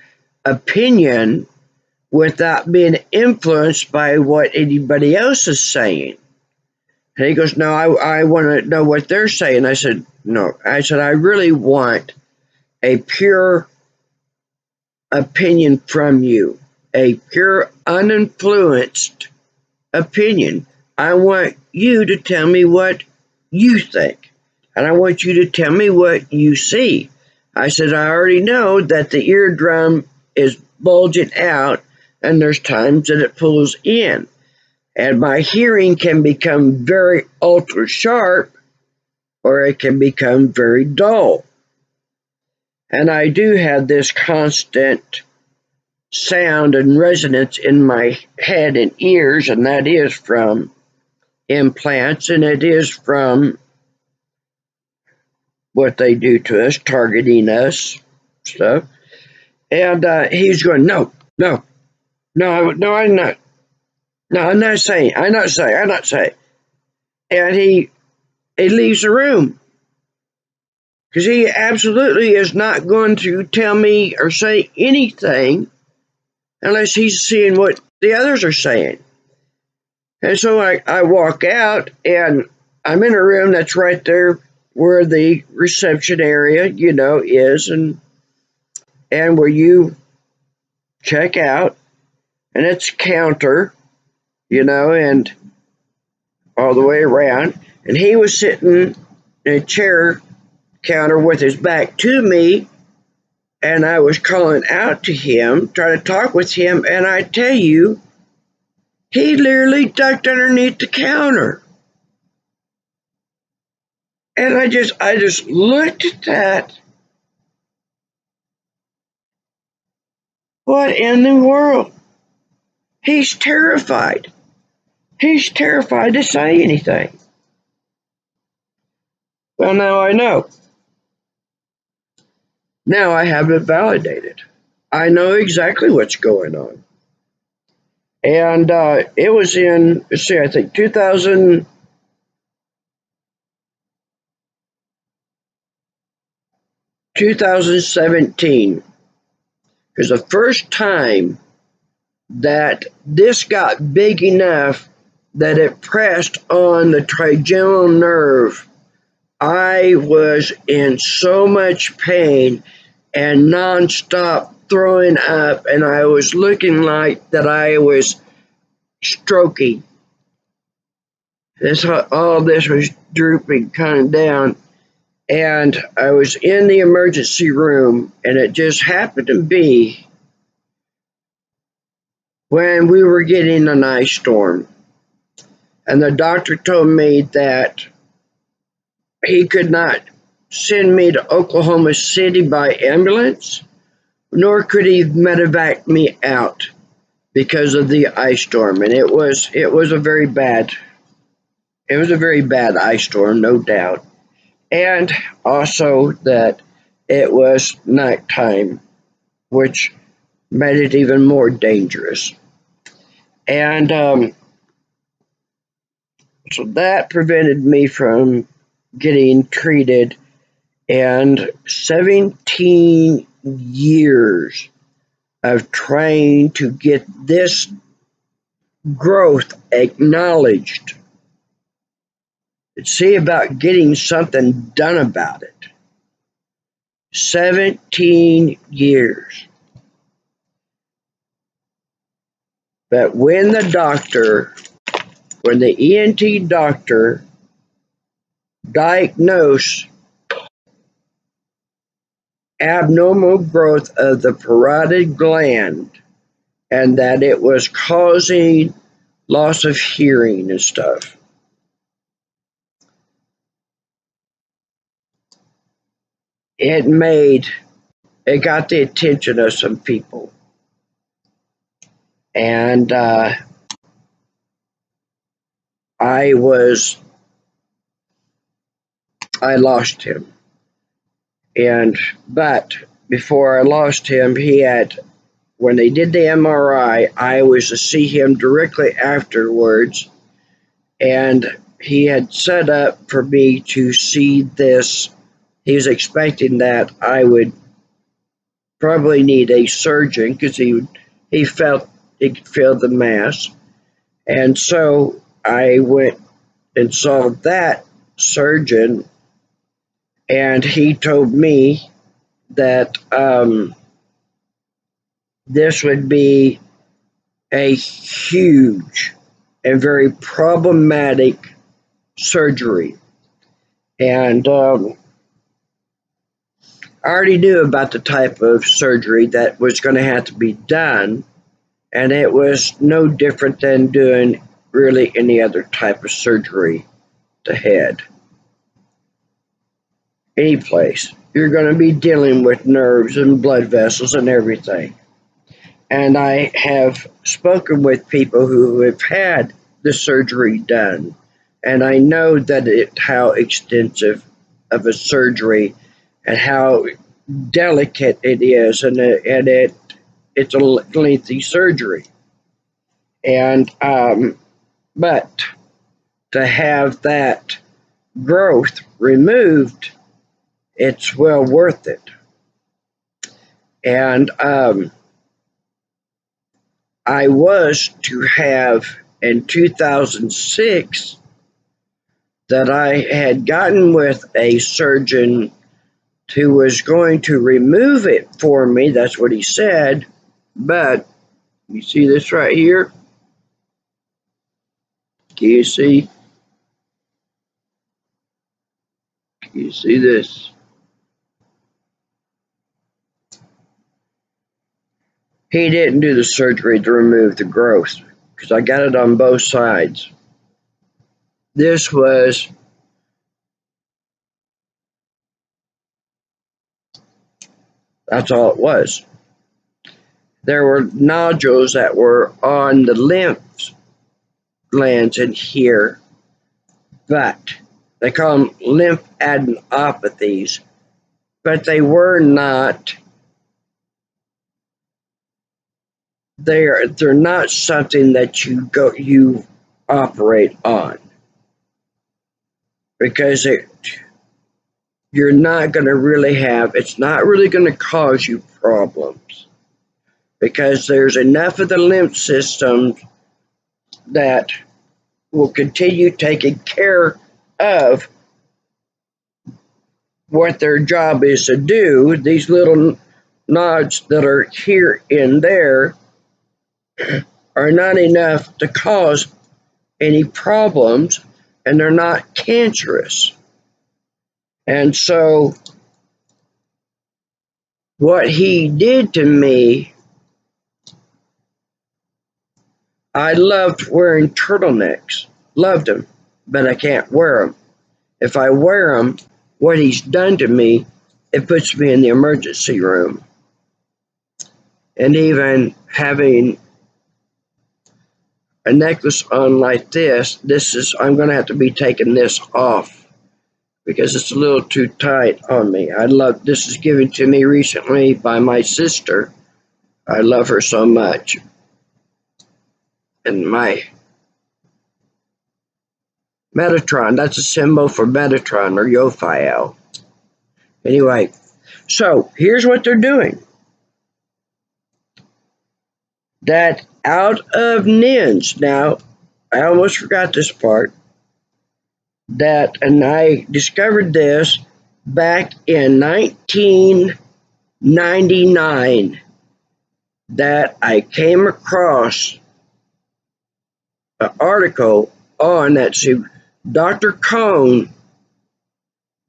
Speaker 1: opinion without being influenced by what anybody else is saying. And he goes, no, I want to know what they're saying. I said, no. I said, I really want a pure opinion from you, a pure, uninfluenced opinion. I want you to tell me what you think, and I want you to tell me what you see. I said, I already know that the eardrum is bulging out, and there's times that it pulls in. And my hearing can become very ultra sharp, or it can become very dull. And I do have this constant sound and resonance in my head and ears, and that is from implants, and it is from what they do to us, targeting us, stuff. And he's going, no, no, no, I'm not. No, I'm not saying. And he leaves the room because he absolutely is not going to tell me or say anything unless he's seeing what the others are saying. And so I walk out, and I'm in a room that's right there where the reception area, is, and where you check out, and it's counter, and all the way around. And he was sitting in a chair counter with his back to me, and I was calling out to him, trying to talk with him, and I tell you, he literally ducked underneath the counter. And I just looked at that. What in the world? He's terrified. He's terrified to say anything. Well, now I know. Now I have it validated. I know exactly what's going on. And it was in, I think 2017. Because the first time that this got big enough that it pressed on the trigeminal nerve, I was in so much pain and nonstop throwing up, and I was looking like that I was stroking. all this was drooping kind of down. And I was in the emergency room, and it just happened to be when we were getting an ice storm. And the doctor told me that he could not send me to Oklahoma City by ambulance, nor could he medevac me out because of the ice storm. And it was a very bad ice storm, no doubt. And also that it was nighttime, which made it even more dangerous. And so that prevented me from getting treated. And 17 years of trying to get this growth acknowledged. See about getting something done about it. 17 years. But when the ENT doctor diagnosed abnormal growth of the parotid gland and that it was causing loss of hearing and stuff, it got the attention of some people. And I lost him. But before I lost him, when they did the MRI, I was to see him directly afterwards, and he had set up for me to see this. He was expecting that I would probably need a surgeon because he felt he could feel the mass. And so I went and saw that surgeon, and he told me that this would be a huge and very problematic surgery. And I already knew about the type of surgery that was going to have to be done, and it was no different than doing really any other type of surgery to head. Any place. You're going to be dealing with nerves and blood vessels and everything. And I have spoken with people who have had the surgery done, and I know that how extensive of a surgery and how delicate it is, and it's a lengthy surgery. And but to have that growth removed, it's well worth it. And I was to have in 2006 that I had gotten with a surgeon who was going to remove it for me. That's what he said. But you see this right here? Can you see? Can you see this? He didn't do the surgery to remove the growth because I got it on both sides. That's all it was. There were nodules that were on the lymph glands in here, but they call them lymphadenopathies, but they were not. They're not something that you operate on, because you're not going to really have. It's not really going to cause you problems, because there's enough of the lymph system that will continue taking care of what their job is to do. These little nodes that are here and there are not enough to cause any problems, and they're not cancerous. And so what he did to me, I loved wearing turtlenecks. Loved them, but I can't wear them. If I wear them, what he's done to me, it puts me in the emergency room. And even having a necklace on like this, I'm going to have to be taking this off because it's a little too tight on me. This is given to me recently by my sister. I love her so much. And my Metatron, that's a symbol for Metatron or Yophiel. Anyway, so here's what they're doing. That out of N.I.N.D.s, now, I almost forgot this part, and I discovered this back in 1999, that I came across an article on that. See, Dr. Cohn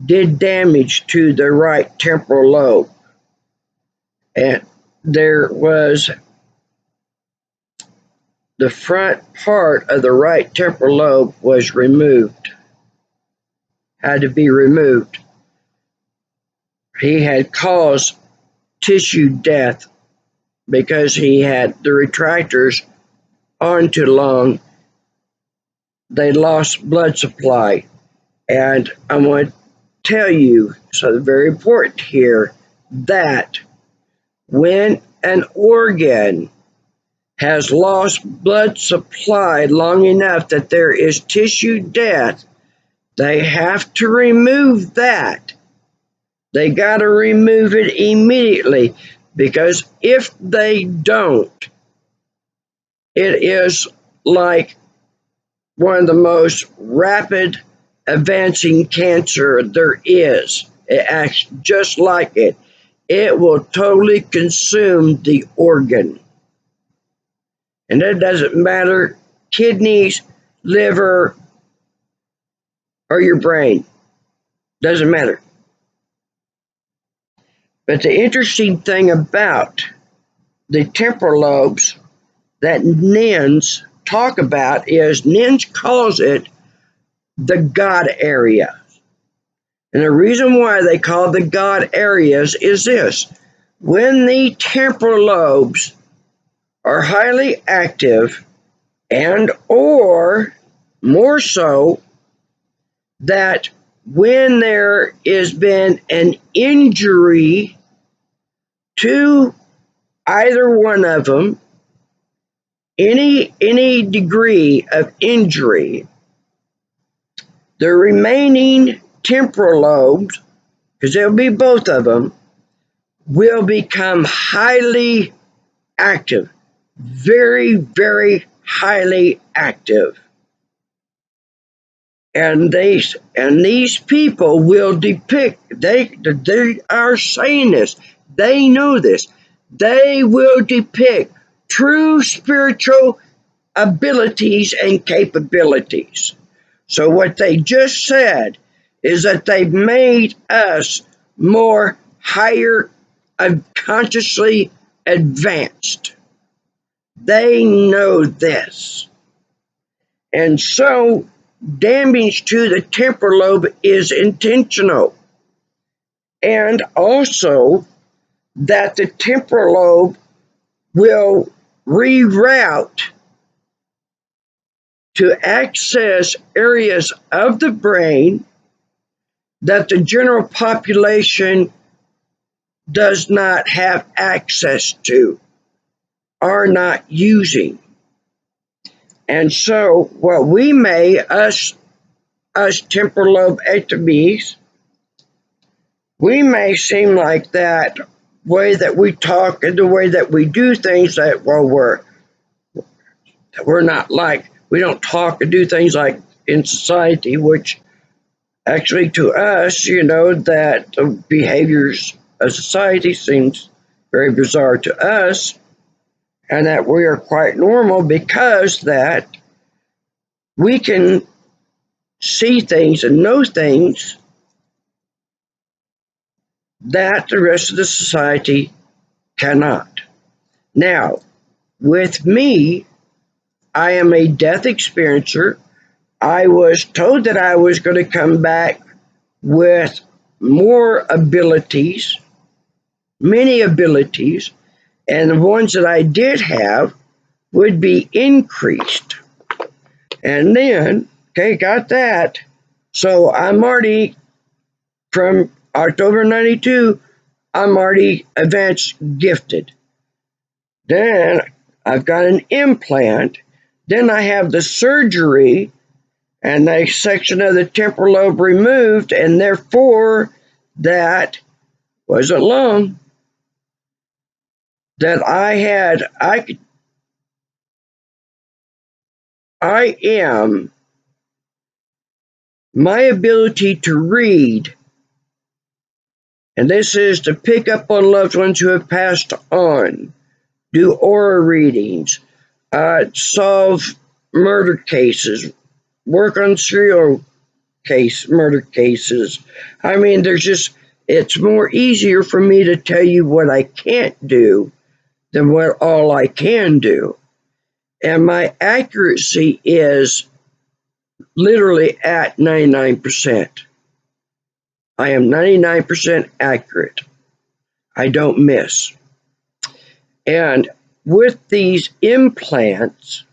Speaker 1: did damage to the right temporal lobe, and there was the front part of the right temporal lobe was removed, had to be removed. He had caused tissue death because he had the retractors on too long. They lost blood supply. And I want to tell you, so very important here, that when an organ has lost blood supply long enough that there is tissue death, they have to remove that. They got to remove it immediately, because if they don't, it is like one of the most rapid advancing cancer there is. It acts just like it. It will totally consume the organ. And it doesn't matter kidneys, liver, or your brain. Doesn't matter. But the interesting thing about the temporal lobes that N.I.N.D.s talk about is N.I.N.D.s calls it the God area. And the reason why they call the God areas is this. When the temporal lobes are highly active, and or more so, that when there has been an injury to either one of them, any degree of injury, the remaining temporal lobes, because there'll be both of them, will become highly active, very, very highly active. And these people will depict, they are saying this, they know this, they will depict true spiritual abilities and capabilities. So what they just said is that they've made us more higher, consciously advanced. They know this. And so damage to the temporal lobe is intentional. And also that the temporal lobe will reroute to access areas of the brain that the general population does not have access to, are not using. And so what we may, us temporal lobe ectomies, we may seem like that way that we talk and the way that we do things, that, well, we're not like, we don't talk and do things like in society, which actually to us, that the behaviors of society seems very bizarre to us, and that we are quite normal because that we can see things and know things that the rest of the society cannot. Now, with me, I am a death experiencer. I was told that I was going to come back with more abilities, many abilities, and the ones that I did have would be increased. And then, okay, got that. So I'm already, from October 92, I'm already advanced gifted. Then I've got an implant. Then I have the surgery and a section of the temporal lobe removed, and therefore that wasn't long. That I am, my ability to read, and this is to pick up on loved ones who have passed on, do aura readings, solve murder cases, work on murder cases. I mean, it's more easier for me to tell you what I can't do than what all I can do. And my accuracy is literally at 99%. I am 99% accurate. I don't miss. And with these implants,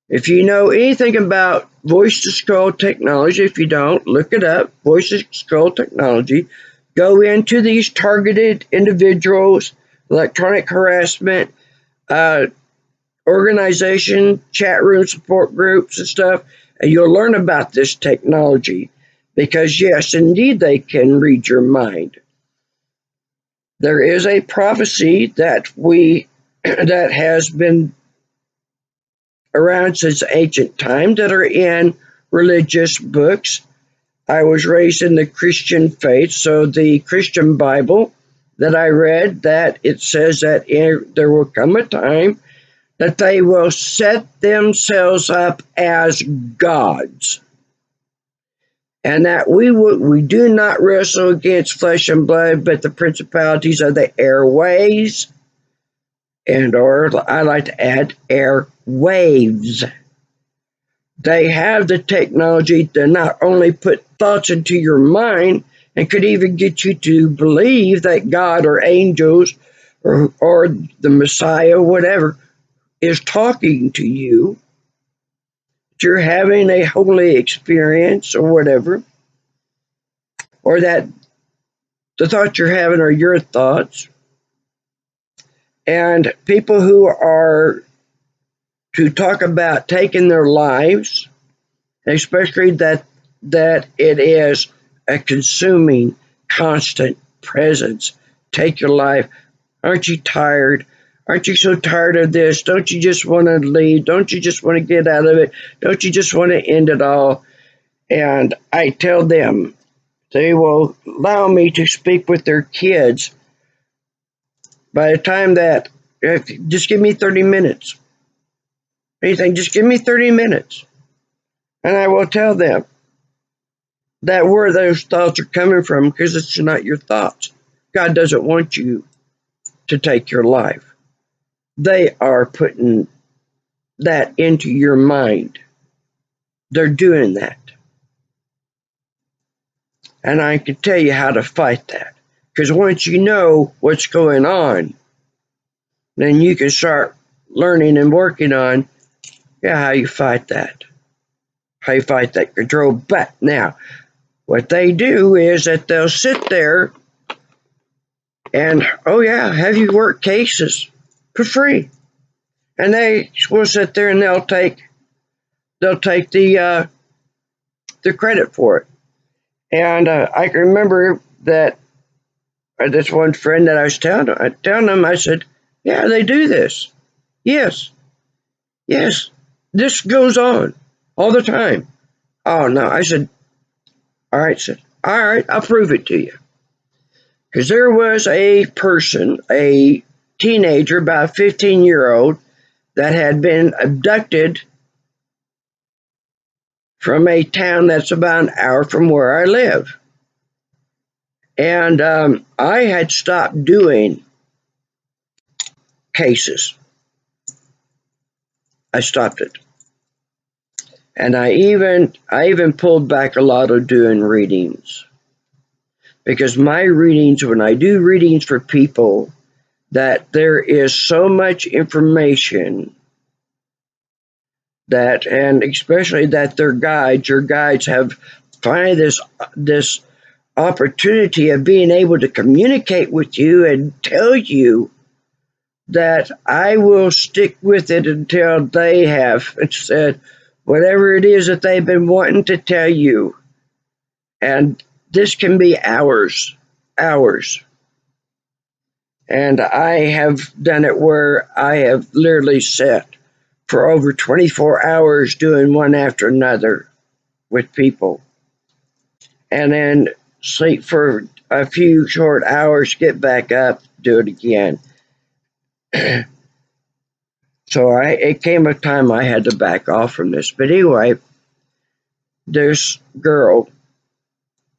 Speaker 1: if you know anything about voice to skull technology, if you don't, look it up, voice to skull technology. Go into these targeted individuals, electronic harassment, organization, chat room support groups and stuff, and you'll learn about this technology. Because yes, indeed, they can read your mind. There is a prophecy that that has been around since ancient time that are in religious books. I was raised in the Christian faith, so the Christian Bible that I read, that it says that there will come a time that they will set themselves up as gods. And that we do not wrestle against flesh and blood, but the principalities of the airways, or I like to add air waves. They have the technology to not only put thoughts into your mind and could even get you to believe that God or angels or the Messiah, whatever, is talking to you, that you're having a holy experience or whatever, or that the thoughts you're having are your thoughts. And people who are to talk about taking their lives, especially that it is a consuming, constant presence. Take your life. Aren't you tired? Aren't you so tired of this? Don't you just want to leave? Don't you just want to get out of it? Don't you just want to end it all? And I tell them, they will allow me to speak with their kids. By the time that, just give me 30 minutes. Anything, just give me 30 minutes. And I will tell them that where those thoughts are coming from, because it's not your thoughts. God doesn't want you to take your life. They are putting that into your mind. They're doing that. And I can tell you how to fight that. Because once you know what's going on, then you can start learning and working on how you fight that. How you fight that control. But now, what they do is that they'll sit there and, have you work cases for free. And they will sit there and they'll take the credit for it. And I can remember that this one friend that I was telling them, I said, yeah, they do this. Yes, this goes on all the time. Oh, no. I said, all right, I'll prove it to you. Because there was a person, a teenager, about a 15-year-old, that had been abducted from a town that's about an hour from where I live. And I had stopped doing cases. I stopped it. And I even pulled back a lot of doing readings. Because my readings, when I do readings for people, that there is so much information that, and especially that your guides have finally this opportunity of being able to communicate with you and tell you that I will stick with it until they have said whatever it is that they've been wanting to tell you. And this can be hours. And I have done it where I have literally sat for over 24 hours doing one after another with people. And then sleep for a few short hours, get back up, do it again. So it came a time I had to back off from this. But anyway, this girl,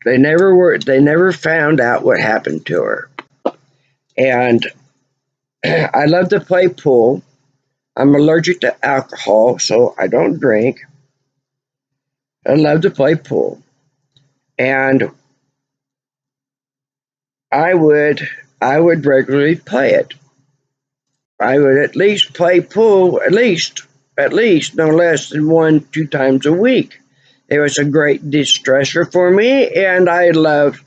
Speaker 1: they never found out what happened to her. And I love to play pool. I'm allergic to alcohol, so I don't drink. I love to play pool. And I would regularly play it. I would at least play pool at least no less than 1-2 times a week. It was a great distressor for me, and I loved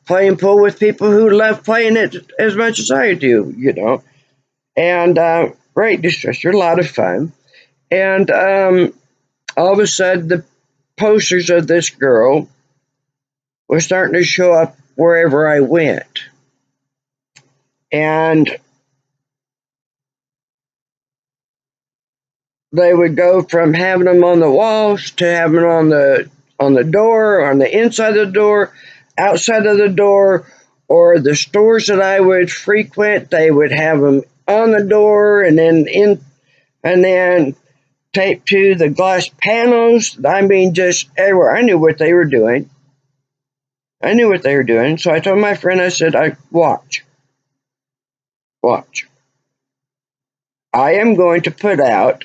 Speaker 1: playing pool with people who love playing it as much as I do, And great distressor, a lot of fun. And all of a sudden, the posters of this girl were starting to show up wherever I went. And they would go from having them on the walls to having them on the door, on the inside of the door, outside of the door, or the stores that I would frequent, they would have them on the door and then taped to the glass panels. I mean, just everywhere. I knew what they were doing. So I told my friend, I said, watch. I am going to put out,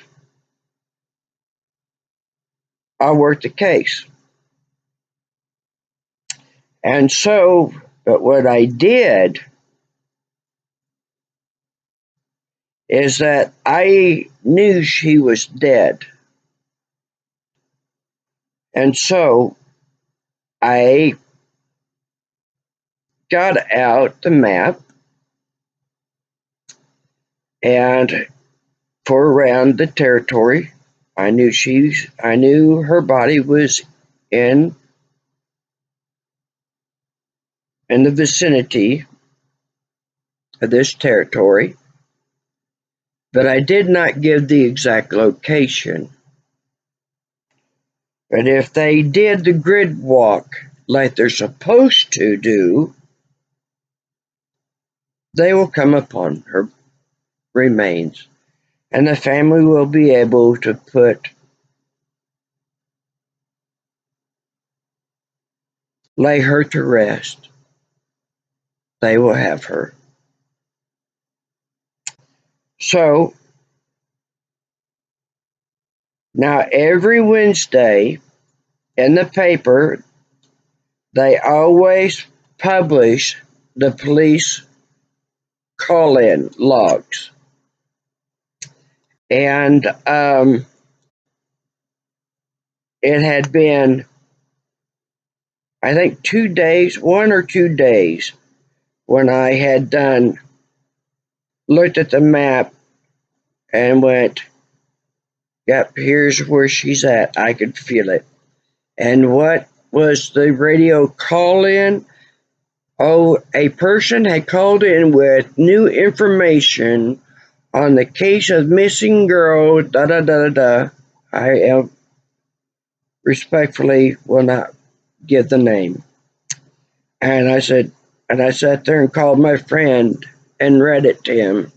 Speaker 1: I'll work the case. And so, but what I did is that I knew she was dead. And so I got out the map and for around the territory, I knew her body was in the vicinity of this territory, but I did not give the exact location. But if they did the grid walk like they're supposed to do, they will come upon her remains, and the family will be able to lay her to rest. They will have her. So, now every Wednesday in the paper, they always publish the police call-in logs. And it had been, I think, 1 or 2 days, when I had looked at the map and went, yep, here's where she's at. I could feel it. And what was the radio call-in? Oh, a person had called in with new information on the case of missing girl, I respectfully will not give the name. And I sat there and called my friend and read it to him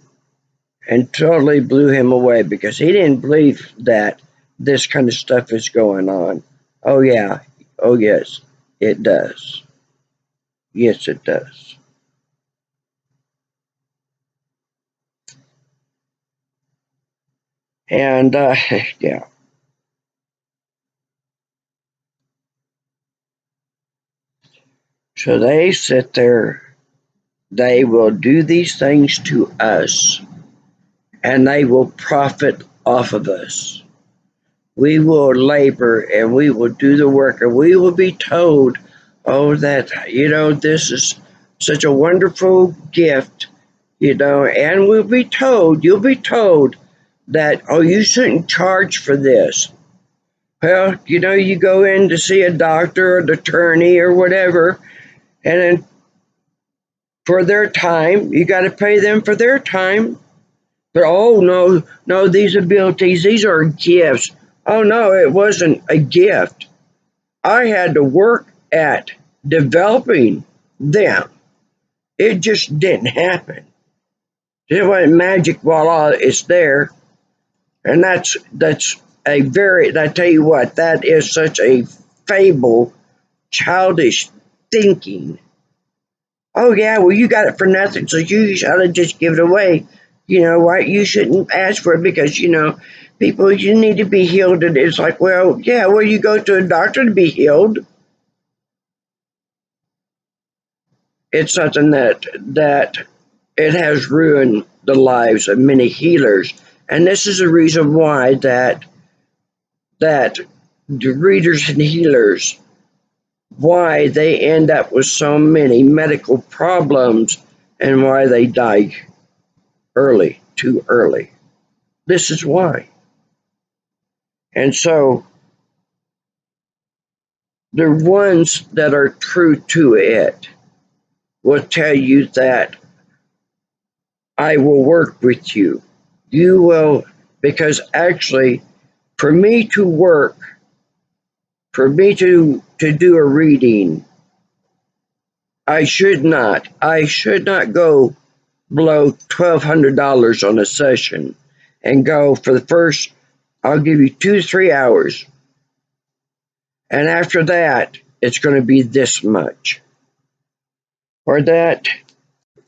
Speaker 1: and totally blew him away, because he didn't believe that this kind of stuff is going on. Oh, yeah. Oh, yes, it does. Yes, it does. And, yeah. So they sit there, they will do these things to us, and they will profit off of us. We will labor and we will do the work, and we will be told, oh, that, this is such a wonderful gift, and you'll be told that, oh, you shouldn't charge for this. Well, you go in to see a doctor or an attorney or whatever, and then for their time, you got to pay them for their time. But oh, no, no, these abilities, these are gifts. Oh, no, it wasn't a gift. I had to work at developing them. It just didn't happen. It wasn't magic, voila, it's there. And that's I tell you what, that is such a fable, childish thinking. Oh, yeah, well, you got it for nothing, so you ought to just give it away. You know what? You shouldn't ask for it because, people, you need to be healed. And it's like, well, yeah, well, you go to a doctor to be healed. It's something that it has ruined the lives of many healers. And this is the reason why that the readers and healers, why they end up with so many medical problems and why they die early, too early. This is why. And so the ones that are true to it will tell you that I will work with you. You will, because actually, for me to work, for me to do a reading, I should not go below $1,200 on a session and go for the first, I'll give you 2-3 hours. And after that, it's going to be this much. Or that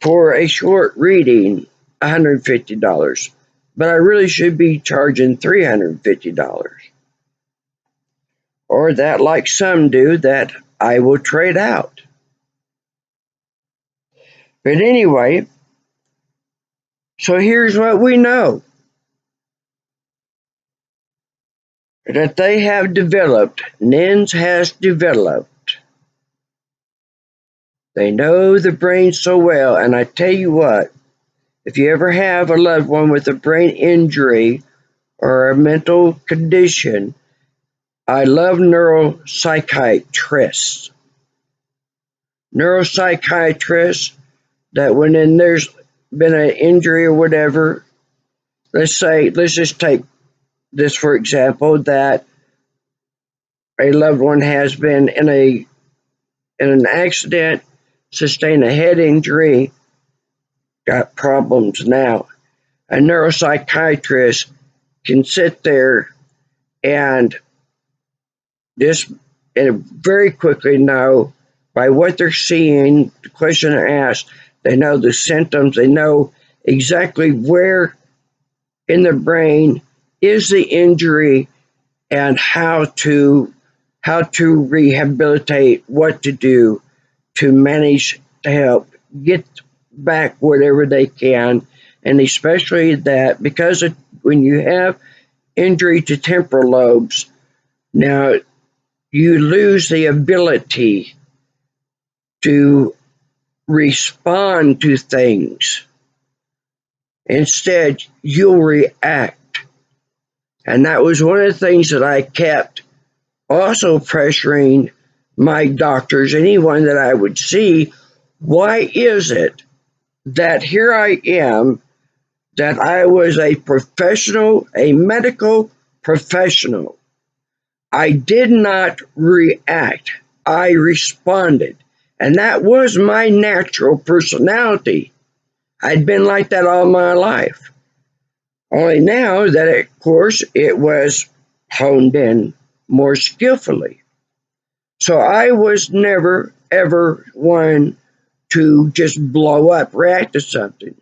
Speaker 1: for a short reading, $150. But I really should be charging $350. Or that, like some do, that I will trade out. But anyway, so here's what we know that they have developed, N.I.N.D.s has developed. They know the brain so well, and I tell you what, if you ever have a loved one with a brain injury or a mental condition, I love neuropsychiatrists. Neuropsychiatrists that when there's been an injury or whatever, let's just take this for example, that a loved one has been in an accident, sustained a head injury, got problems now. A neuropsychiatrist can sit there and just very quickly know by what they're seeing, the question they're asked, they know the symptoms, they know exactly where in the brain is the injury and how to rehabilitate, what to do to manage to help get back whatever they can. And especially that because when you have injury to temporal lobes, now you lose the ability to respond to things. Instead, you'll react. And that was one of the things that I kept also pressuring my doctors, anyone that I would see. Why is it that here I am, that I was a professional, a medical professional? I did not react. I responded. And that was my natural personality. I'd been like that all my life. Only now that, of course, it was honed in more skillfully. So I was never, ever one to just blow up, react to something.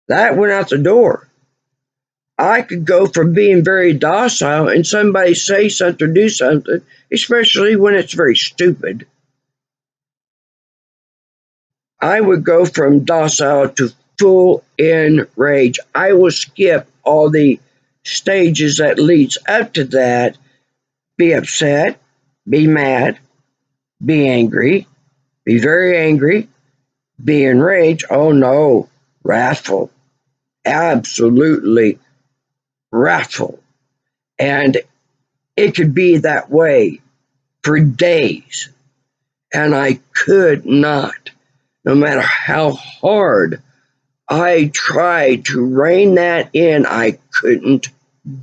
Speaker 1: That went out the door. I could go from being very docile and somebody say something or do something, especially when it's very stupid. I would go from docile to full in rage. I will skip all the stages that leads up to that. Be upset, be mad, be angry, be very angry, be enraged. Oh no, wrathful, absolutely wrathful. And it could be that way for days. And I could not, no matter how hard I tried to rein that in, I couldn't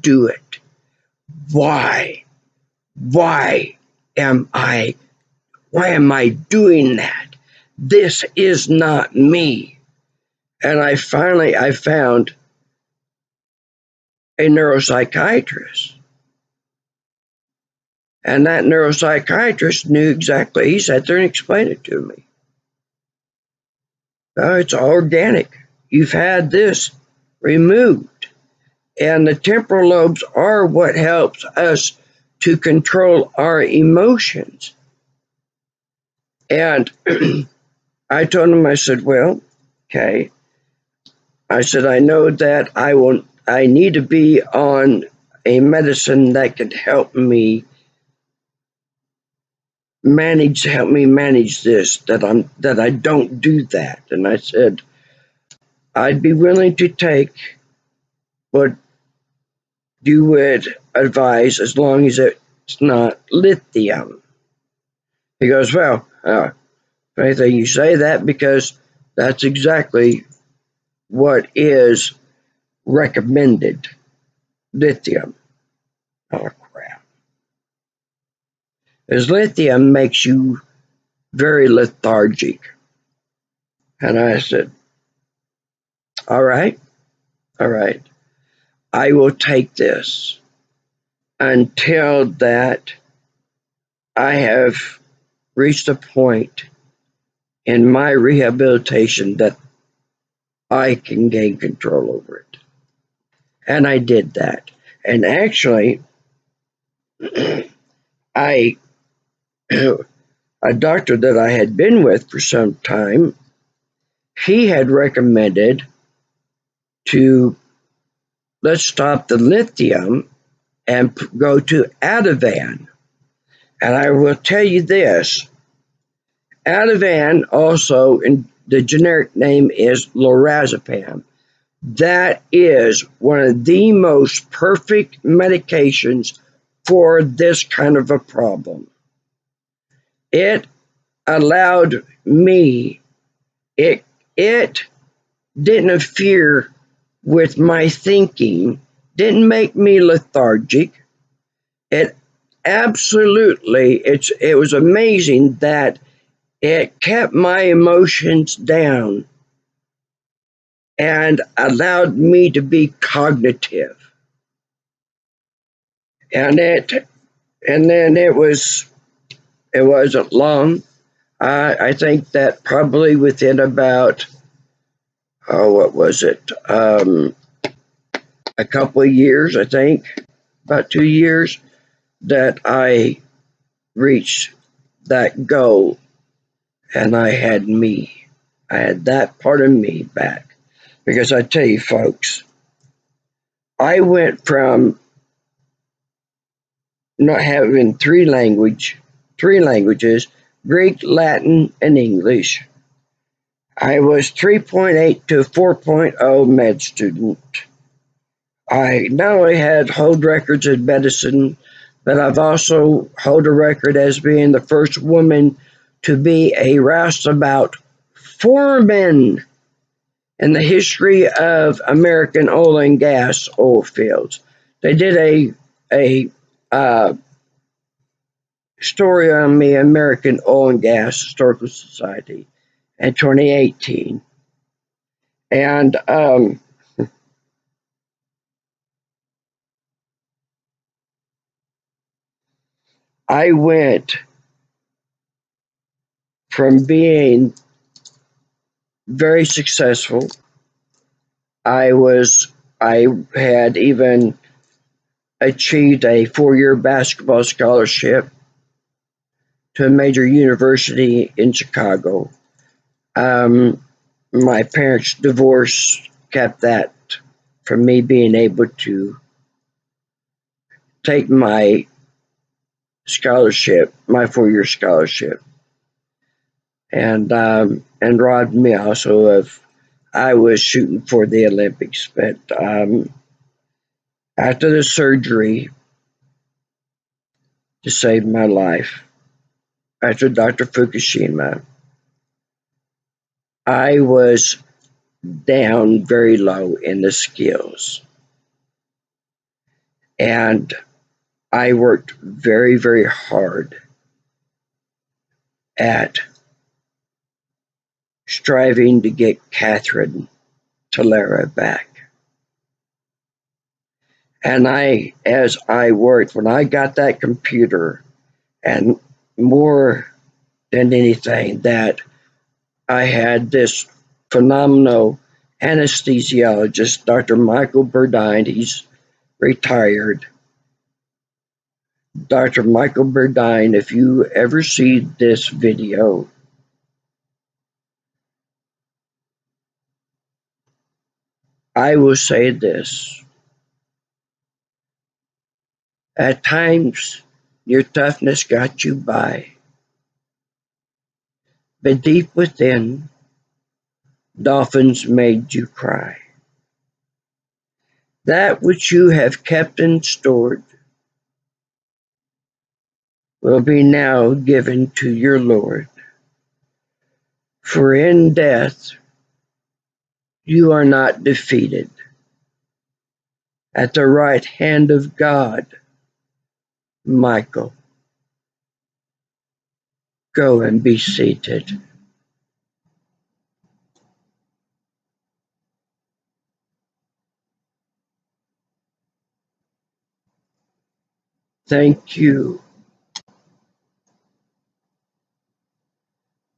Speaker 1: do it. Why? Why am I doing that? This is not me. And I found a neuropsychiatrist. And that neuropsychiatrist knew exactly. He sat there and explained it to me. Oh, it's organic. You've had this removed. And the temporal lobes are what helps us to control our emotions. And I told him, I said, well, okay. I said, I know that I need to be on a medicine that could help me manage this, that I don't do that. And I said, I'd be willing to take what you would advise as long as it's not lithium. He goes, well, funny thing you say that because that's exactly what is recommended. Lithium. Oh, crap. Because lithium makes you very lethargic. And I said, all right. I will take this until that I have reached a point in my rehabilitation that I can gain control over it. And I did that. And actually, I a doctor that I had been with for some time, he had recommended to let's stop the lithium and go to Ativan. And I will tell you this, Ativan also, in the generic name is lorazepam. That is one of the most perfect medications for this kind of a problem. It allowed me, it didn't interfere with my thinking, didn't make me lethargic. It absolutely, it was amazing that it kept my emotions down and allowed me to be cognitive. And then it wasn't long. I think that probably within about what was it? A couple of years, I think, about 2 years, that I reached that goal, and I had me. I had that part of me back. Because I tell you, folks, I went from not having three languages, Greek, Latin, and English. I was 3.8 to 4.0 med student. I not only had hold records in medicine, but I've also hold a record as being the first woman to be a roustabout foreman in the history of American oil and gas oil fields. They did a story on the American Oil and Gas Historical Society in 2018. And I went from being very successful. I had even achieved a 4-year basketball scholarship to a major university in Chicago. My parents' divorce kept that from me being able to take my scholarship, my 4-year scholarship, and robbed me also of. I was shooting for the Olympics, but after the surgery to save my life, after Dr. Fukushima, I was down very low in the skills. And I worked very, very hard at striving to get Catherine Tolera back. And as I worked, when I got that computer, and more than anything, that I had this phenomenal anesthesiologist, Dr. Michael Burdine. He's retired. Dr. Michael Burdine, if you ever see this video, I will say this. At times, your toughness got you by, but deep within, dolphins made you cry. That which you have kept and stored will be now given to your Lord. For in death, you are not defeated. At the right hand of God, Michael, go and be seated. Thank you.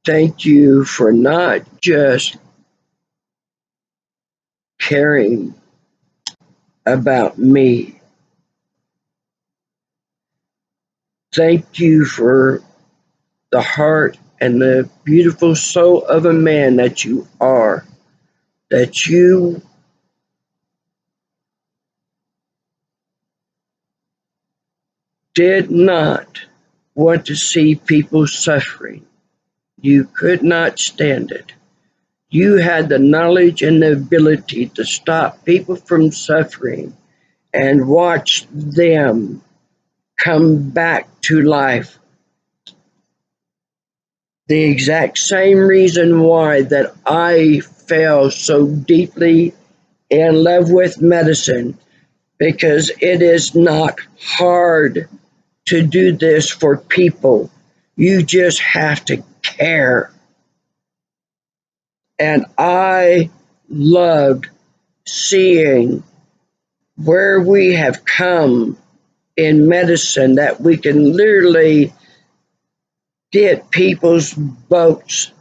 Speaker 1: Thank you for not just caring about me. Thank you for the heart and the beautiful soul of a man that you are, that you did not want to see people suffering. You could not stand it. You had the knowledge and the ability to stop people from suffering and watch them come back to life. The exact same reason why that I fell so deeply in love with medicine, because it is not hard to do this for people. You just have to care. And I loved seeing where we have come in medicine, that we can literally get people's boats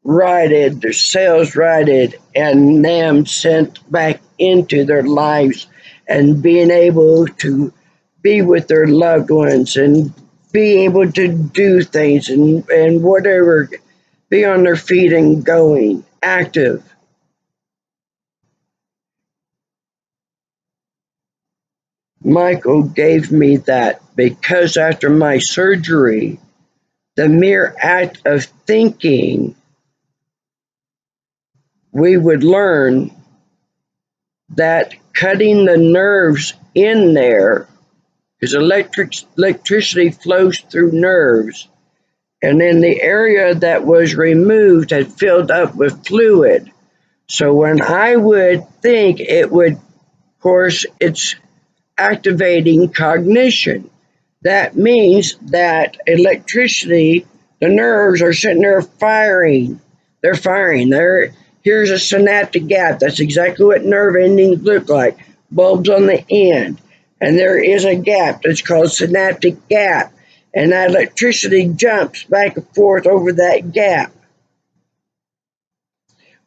Speaker 1: righted, their sails righted, and them sent back into their lives, and being able to be with their loved ones and be able to do things and whatever, be on their feet and going, active. Michael gave me that because after my surgery, the mere act of thinking, we would learn that cutting the nerves in there, because electricity flows through nerves, and then the area that was removed had filled up with fluid. So when I would think, it would, of course, it's activating cognition. That means that electricity, the nerves are sitting there firing. They're firing. Here's a synaptic gap. That's exactly what nerve endings look like. Bulbs on the end. And there is a gap that's called synaptic gap. and that electricity jumps back and forth over that gap.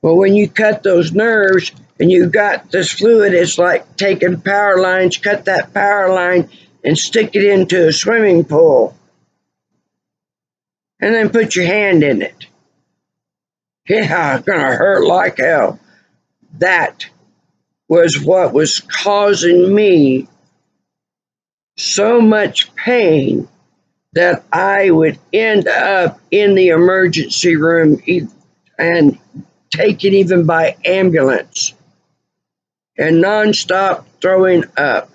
Speaker 1: Well, when you cut those nerves and you got this fluid, it's like taking power lines, cut that power line and stick it into a swimming pool and then put your hand in it. Yeah, it's gonna hurt like hell. That was what was causing me so much pain that I would end up in the emergency room and taken even by ambulance and nonstop throwing up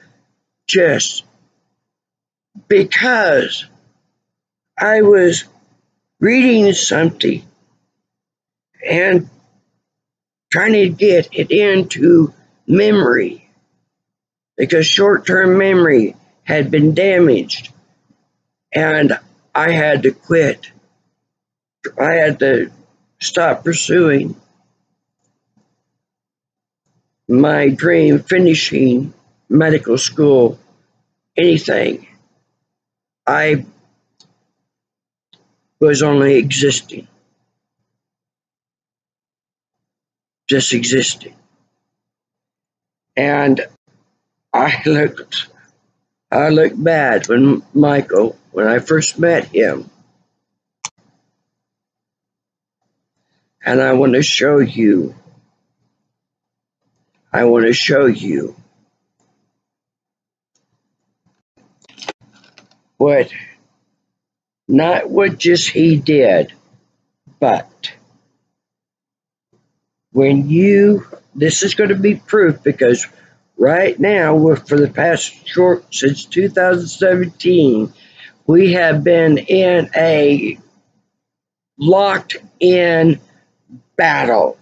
Speaker 1: just because I was reading something and trying to get it into memory because short-term memory had been damaged and I had to quit. I had to stop pursuing my dream, finishing medical school, anything. I was only existing, just existing. And I looked bad when I first met him. And I want to show you what, not what just he did, but this is going to be proof because right now, for the past since 2017, we have been in a locked in battle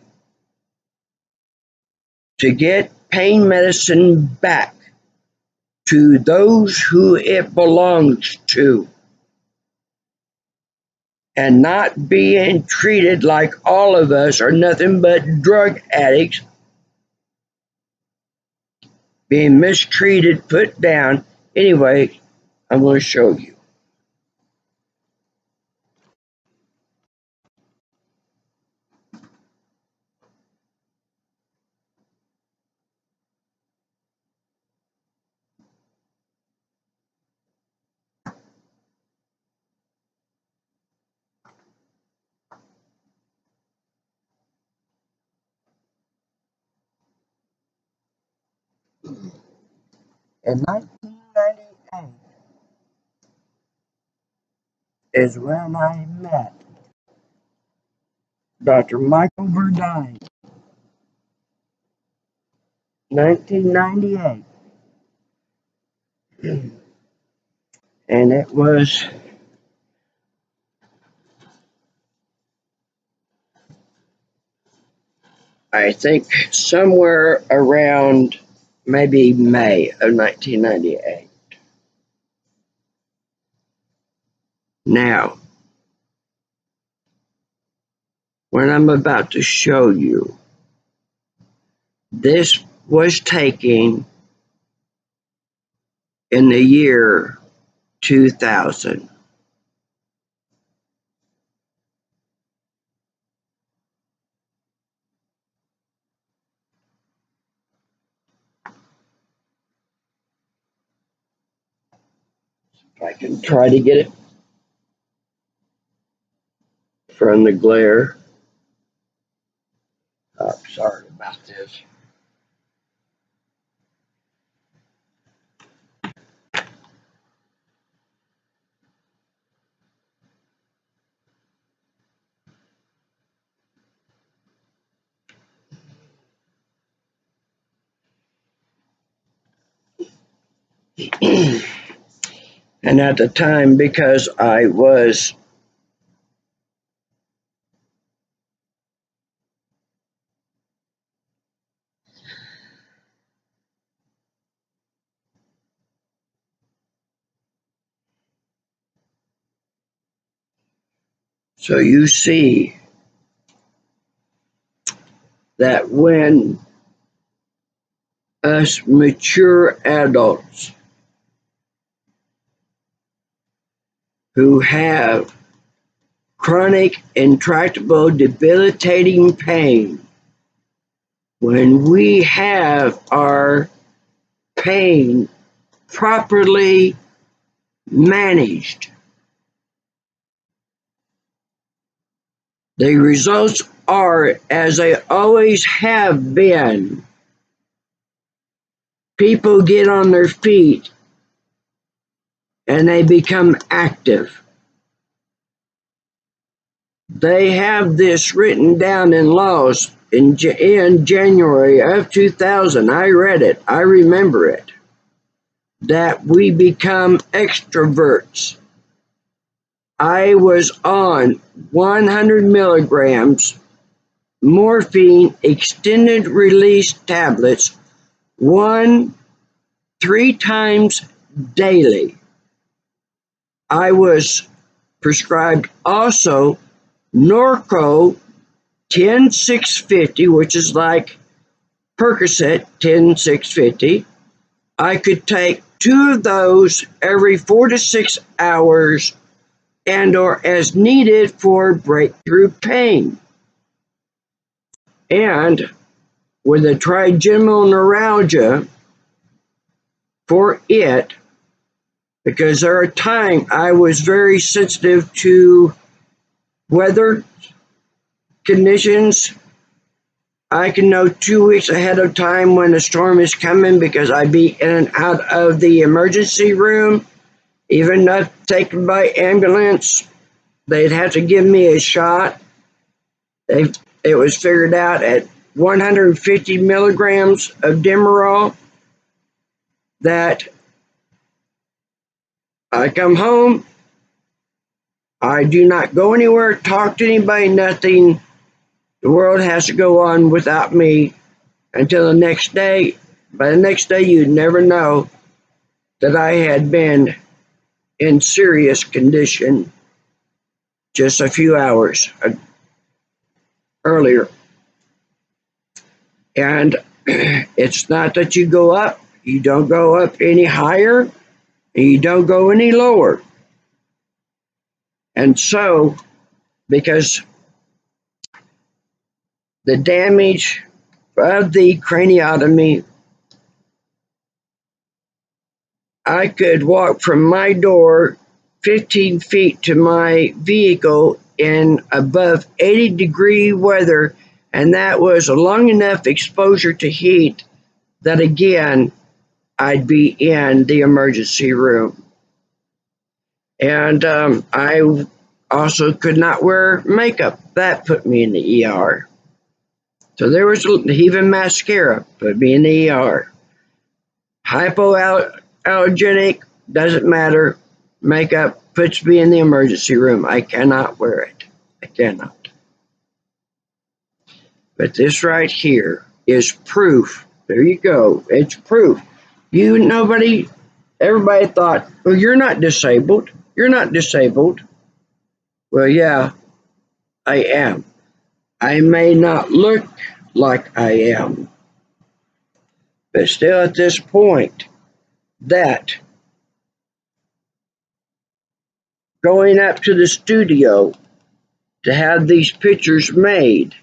Speaker 1: to get pain medicine back to those who it belongs to and not being treated like all of us are nothing but drug addicts, being mistreated, put down. Anyway, I'm going to show you. In 1998 is when I met Dr. Michael Burdine. 1998. And it was, I think, somewhere around maybe May of 1998. Now, what I'm about to show you, this was taken in the year 2000. If I can try to get it from the glare. Oh, sorry about this. And at the time, because I was so you see that when us mature adults who have chronic, intractable, debilitating pain. When we have our pain properly managed, the results are as they always have been. People get on their feet and they become active. They have this written down in laws in January of 2000. I read it. I remember it. That we become extroverts. I was on 100 milligrams morphine extended release tablets 3 times daily. I was prescribed also Norco 10650, which is like Percocet 10650. I could take 2 of those every 4 to 6 hours and or as needed for breakthrough pain. And with a trigeminal neuralgia for it, because there are times I was very sensitive to weather conditions. I can know 2 weeks ahead of time when a storm is coming because I'd be in and out of the emergency room. Even not taken by ambulance, they'd have to give me a shot. It was figured out at 150 milligrams of Demerol that I come home, I do not go anywhere, talk to anybody, nothing. The world has to go on without me until the next day. By the next day, you'd never know that I had been in serious condition just a few hours earlier. And it's not that you go up, you don't go up any higher, and you don't go any lower. And so, because the damage of the craniotomy, I could walk from my door 15 feet to my vehicle in above 80-degree weather, and that was a long enough exposure to heat that again, I'd be in the emergency room. And I also could not wear makeup. That put me in the ER. So there was even mascara put me in the ER. Hypoallergenic, doesn't matter. Makeup puts me in the emergency room. I cannot wear it. I cannot. But this right here is proof. There you go. It's proof. Everybody thought, well, you're not disabled. You're not disabled. Well, yeah, I am. I may not look like I am. But still at this point, that going up to the studio to have these pictures made,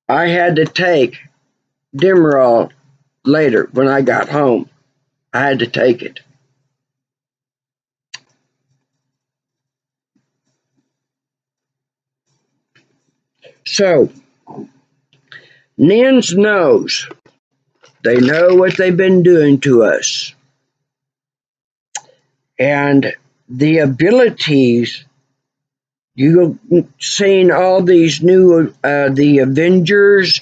Speaker 1: I had to take Demerol later when I got home. I had to take it. So, N.I.N.D.s knows. They know what they've been doing to us. And the abilities, you've seen all these new, the Avengers,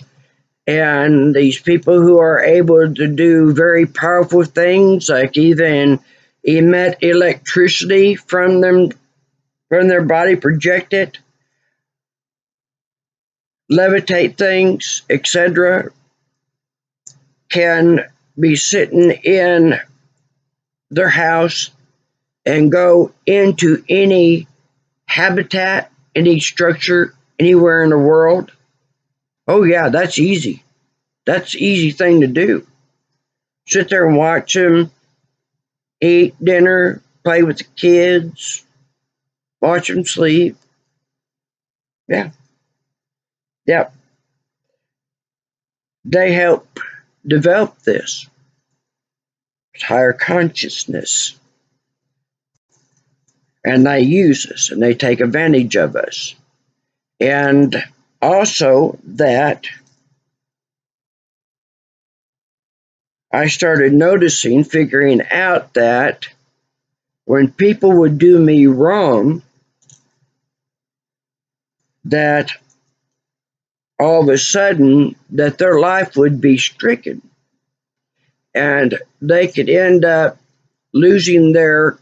Speaker 1: and these people who are able to do very powerful things, like even emit electricity from their body, project it, levitate things, etc., can be sitting in their house and go into any habitat, any structure, anywhere in the world. Oh yeah, that's easy. That's an easy thing to do. Sit there and watch them eat dinner, play with the kids, watch them sleep. Yeah. Yep. They help develop this higher consciousness. And they use us and they take advantage of us. And also that I started noticing, figuring out that when people would do me wrong, that all of a sudden that their life would be stricken and they could end up losing their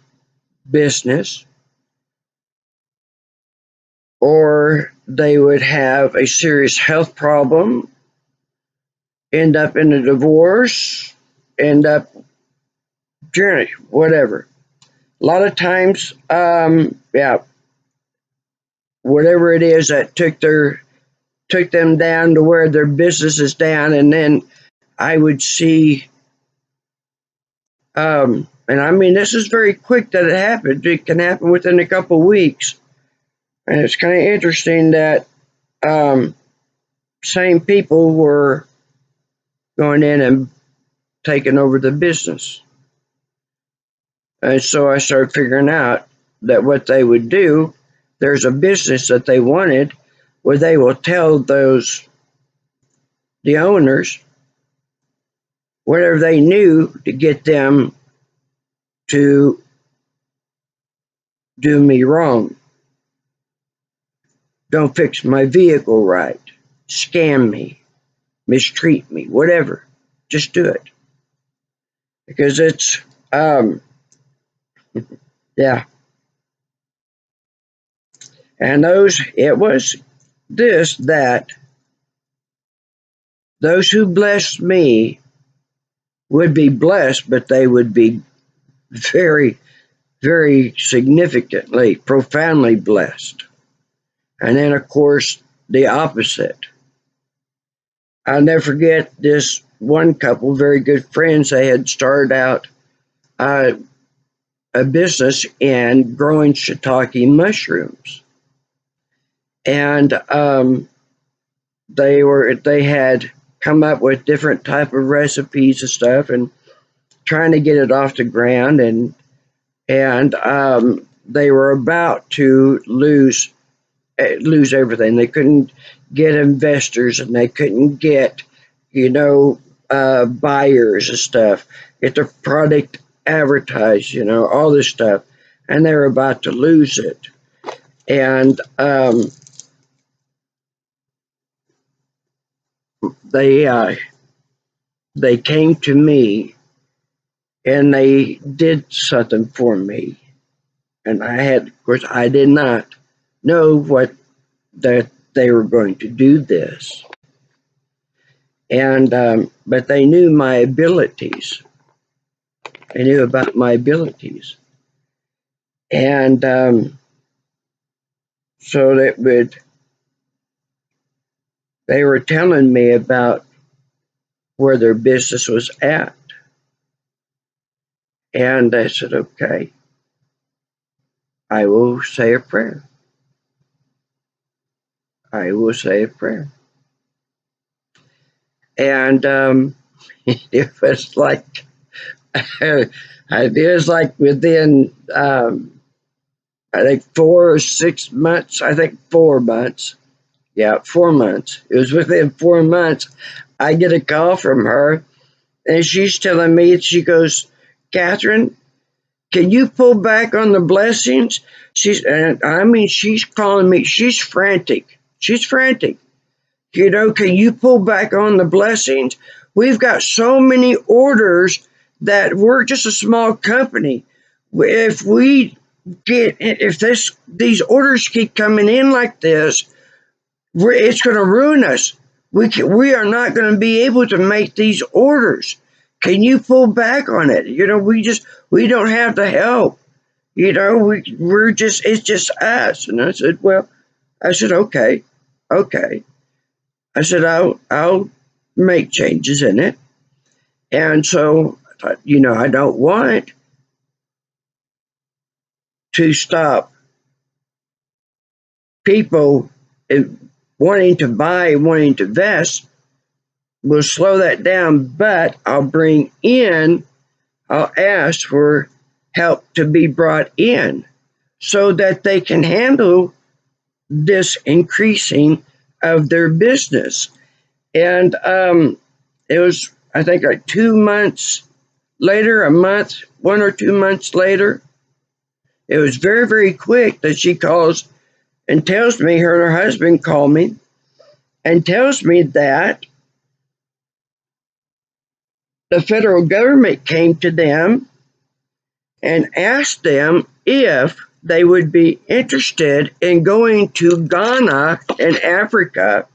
Speaker 1: business, or they would have a serious health problem, end up in a divorce, end up journey, whatever. A lot of times, yeah, whatever it is that took them down to where their business is down, and then I would see, and I mean, this is very quick that it happened. It can happen within a couple of weeks, and it's kind of interesting that same people were going in and taking over the business. And so I started figuring out that what they would do, there's a business that they wanted where they will tell the owners, whatever they knew to get them to do me wrong. Don't fix my vehicle right, scam me, mistreat me, whatever. Just do it. Because it's, yeah. And it was that those who blessed me would be blessed, but they would be very, very significantly, profoundly blessed. And then, of course, the opposite. I'll never forget this one couple, very good friends. They had started out a business in growing shiitake mushrooms. And they had come up with different type of recipes and stuff, and trying to get it off the ground, and they were about to lose everything. They couldn't get investors, and they couldn't get buyers and stuff, get their product advertised, all this stuff, and they were about to lose it. And they came to me and they did something for me. And of course, I did not know that they were going to do this. And but they knew my abilities. They knew about my abilities. And so they were telling me about where their business was at. And I said, okay, I will say a prayer. I will say a prayer. And it was like, within, I think 4 or 6 months, I think 4 months. Yeah, 4 months. It was within 4 months. I get a call from her, and she's telling me, she goes, Catherine, can you pull back on the blessings? She's calling me, she's frantic. She's frantic. Can you pull back on the blessings? We've got so many orders that we're just a small company. If these orders keep coming in like this, it's going to ruin us. We are not going to be able to make these orders. Can you pull back on it? We don't have the help. It's just us. And I said, okay. I said, I'll make changes in it. And so I thought, I don't want to stop people wanting to buy, wanting to invest. We'll slow that down, but I'll ask for help to be brought in so that they can handle this increasing of their business. And it was, I think, like 2 months later, a month, 1 or 2 months later, it was very, very quick that she calls and tells me, her and her husband call me and tells me that the federal government came to them and asked them if they would be interested in going to Ghana in Africa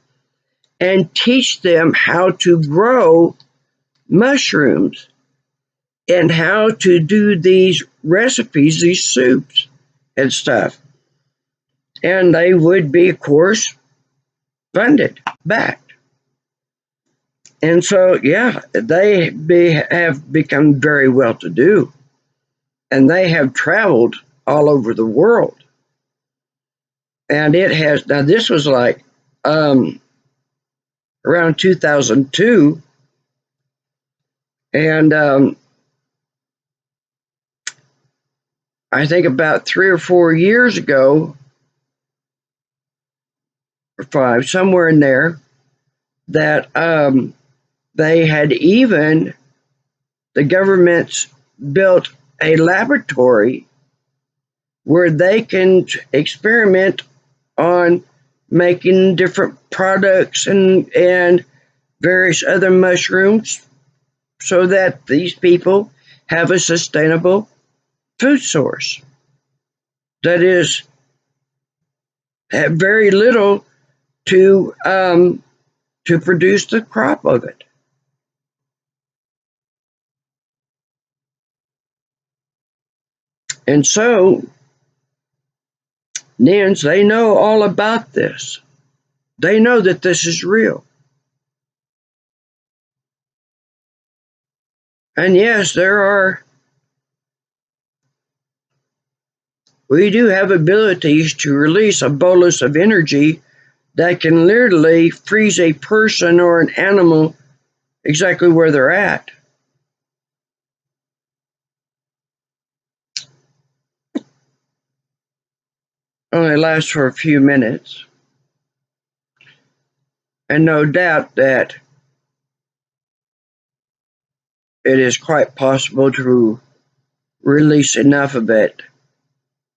Speaker 1: and teach them how to grow mushrooms and how to do these recipes, these soups and stuff. And they would be, of course, funded, backed. And so, yeah, have become very well to do. And they have traveled all over the world. And now this was like around 2002. And I think about 3 or 4 years ago, or 5, somewhere in there, that they had even, the government's built a laboratory where they can experiment on making different products and various other mushrooms so that these people have a sustainable food source that is have very little to produce the crop of it. And so N.I.N.s, they know all about this. They know that this is real. And yes, we do have abilities to release a bolus of energy that can literally freeze a person or an animal exactly where they're at. Only lasts for a few minutes. And no doubt that it is quite possible to release enough of it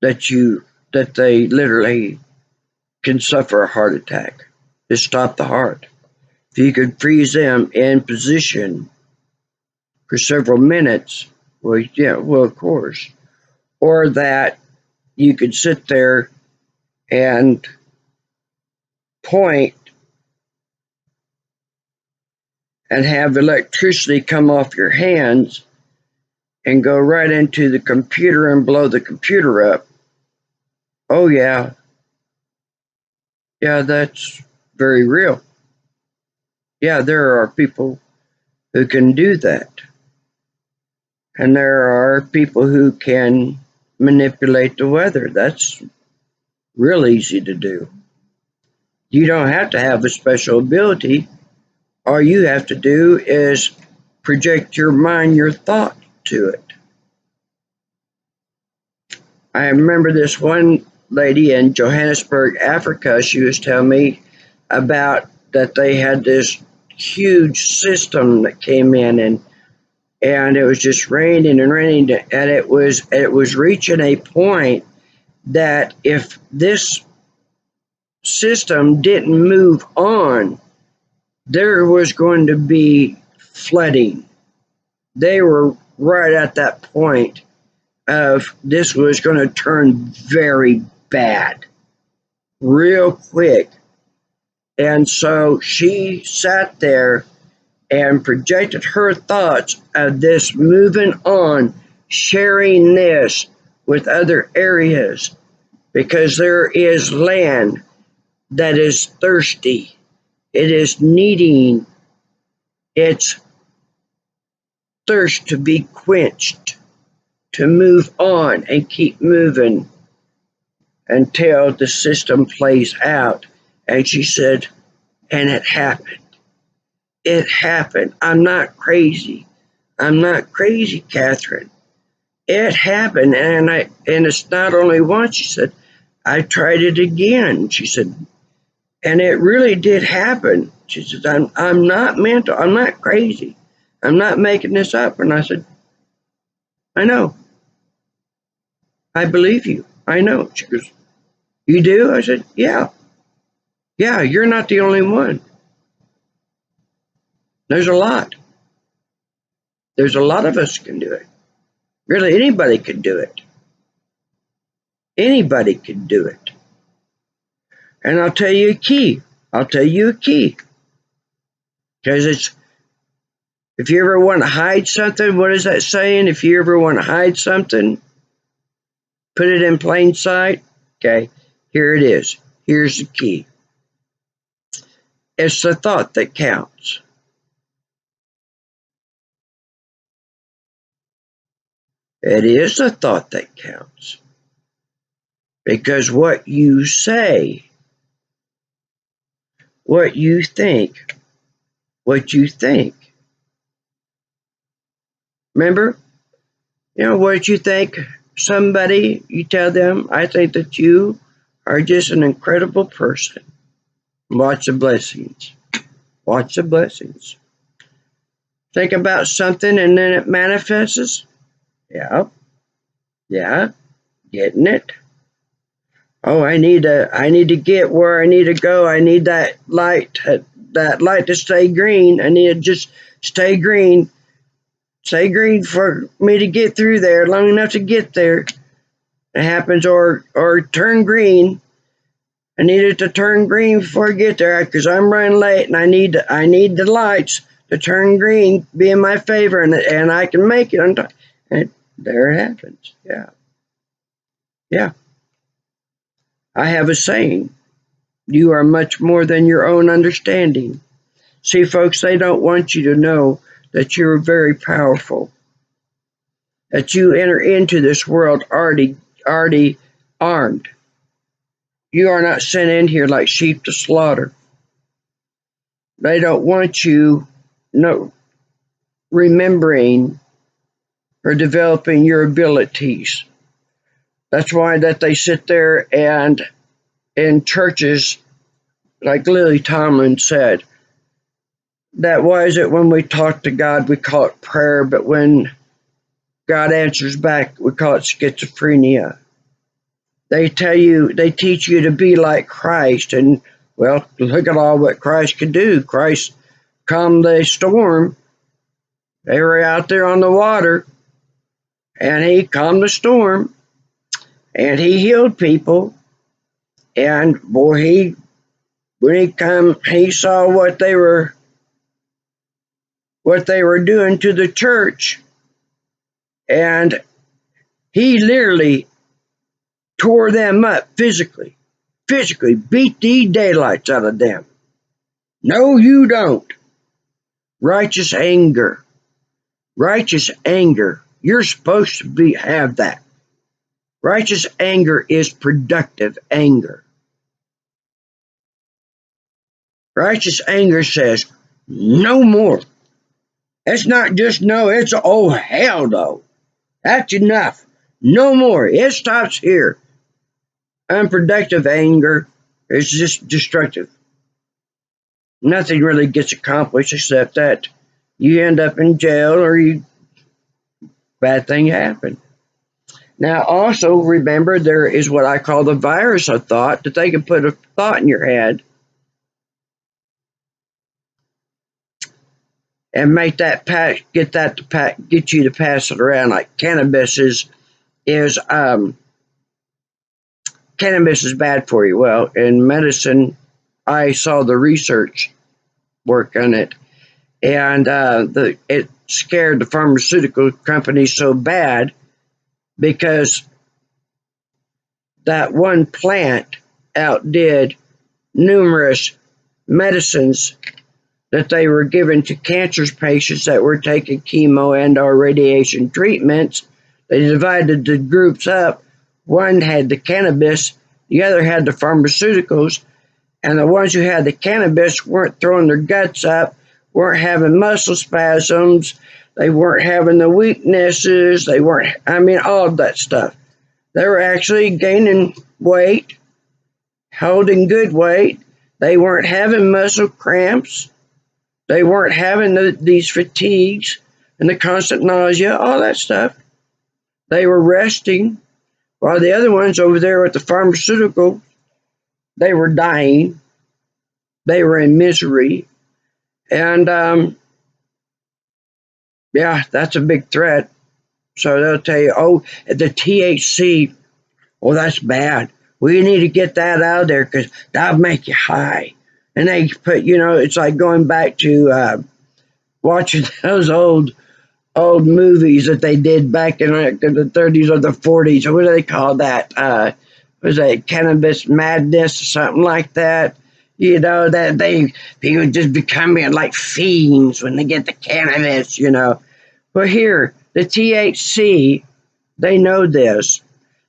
Speaker 1: that they literally can suffer a heart attack, to stop the heart. If you could freeze them in position for several minutes, well, yeah, well, of course. Or that you could sit there and point and have electricity come off your hands and go right into the computer and blow the computer up. Oh, yeah. Yeah, that's very real. Yeah, there are people who can do that. And there are people who can manipulate the weather. That's real easy to do. You don't have to have a special ability. All you have to do is project your mind, your thought to it. I remember this one lady in Johannesburg, Africa. She was telling me about that they had this huge system that came in and it was just raining and raining, and it was reaching a point that if this system didn't move on, there was going to be flooding. They were right at that point of this was going to turn very bad real quick. And so she sat there and projected her thoughts of this moving on, sharing this with other areas, because there is land that is thirsty. It is needing its thirst to be quenched, to move on and keep moving until the system plays out. And she said, and it happened. It happened. I'm not crazy. I'm not crazy, Catherine. It happened, and it's not only once. She said, I tried it again. She said, and it really did happen. She said, I'm not mental. I'm not crazy. I'm not making this up. And I said, I know. I believe you. I know. She goes, you do? I said, yeah. Yeah, you're not the only one. There's a lot. There's a lot of us can do it. Really, anybody could do it. Anybody could do it. And I'll tell you a key. I'll tell you a key. Because if you ever want to hide something, what is that saying? If you ever want to hide something, put it in plain sight. Okay, here it is. Here's the key. It's the thought that counts. It is the thought that counts. Because what you say, what you think. Remember? What you think somebody, you tell them, I think that you are just an incredible person. Watch the blessings. Watch the blessings. Think about something and then it manifests. Yeah. Getting it. Oh, I need to get where I need to go. I need that light to stay green. I need to just stay green. Stay green for me to get through there, long enough to get there. It happens, or turn green. I need it to turn green before I get there because I'm running late and I need the lights to turn green, be in my favor, and I can make it on time. And there it happens. Yeah. I have a saying, you are much more than your own understanding. See, folks, they don't want you to know that you're very powerful, that you enter into this world already armed. You are not sent in here like sheep to slaughter. They don't want you remembering or developing your abilities. That's why that they sit there and in churches, like Lily Tomlin said, that why is it when we talk to God, we call it prayer, but when God answers back, we call it schizophrenia. They teach you to be like Christ, and well, look at all what Christ could do. Christ calmed the storm. They were out there on the water, and he calmed the storm, and he healed people. And boy, when he saw what they were doing to the church, and he literally tore them up physically, beat the daylights out of them. No, you don't. Righteous anger. You're supposed to have that. Righteous anger is productive anger. Righteous anger says, no more. It's not just no, it's oh hell no. That's enough. No more. It stops here. Unproductive anger is just destructive. Nothing really gets accomplished except that you end up in jail or bad thing happen. Now, also remember, there is what I call the virus of thought, that they can put a thought in your head and make that get you to pass it around. Like cannabis is bad for you. Well, in medicine, I saw the research work on it, and it scared the pharmaceutical companies so bad because that one plant outdid numerous medicines that they were given to cancer patients that were taking chemo and or radiation treatments. They divided the groups up. One had the cannabis The other had the pharmaceuticals, and the ones who had the cannabis weren't throwing their guts up, weren't having muscle spasms, they weren't having the weaknesses, they weren't, all of that stuff. They were actually gaining weight, holding good weight. They weren't having muscle cramps. They weren't having these fatigues and the constant nausea, all that stuff. They were resting, while the other ones over there with the pharmaceutical, they were dying. They were in misery. And yeah, that's a big threat. So they'll tell you, oh, the THC, well, that's bad. We need to get that out of there because that'll make you high. And they put, it's like going back to watching those old movies that they did back in like the 30s or the 40s. What do they call that? Was it Cannabis Madness or something like that? That people just becoming like fiends when they get the cannabis. Well, here, the THC, they know this.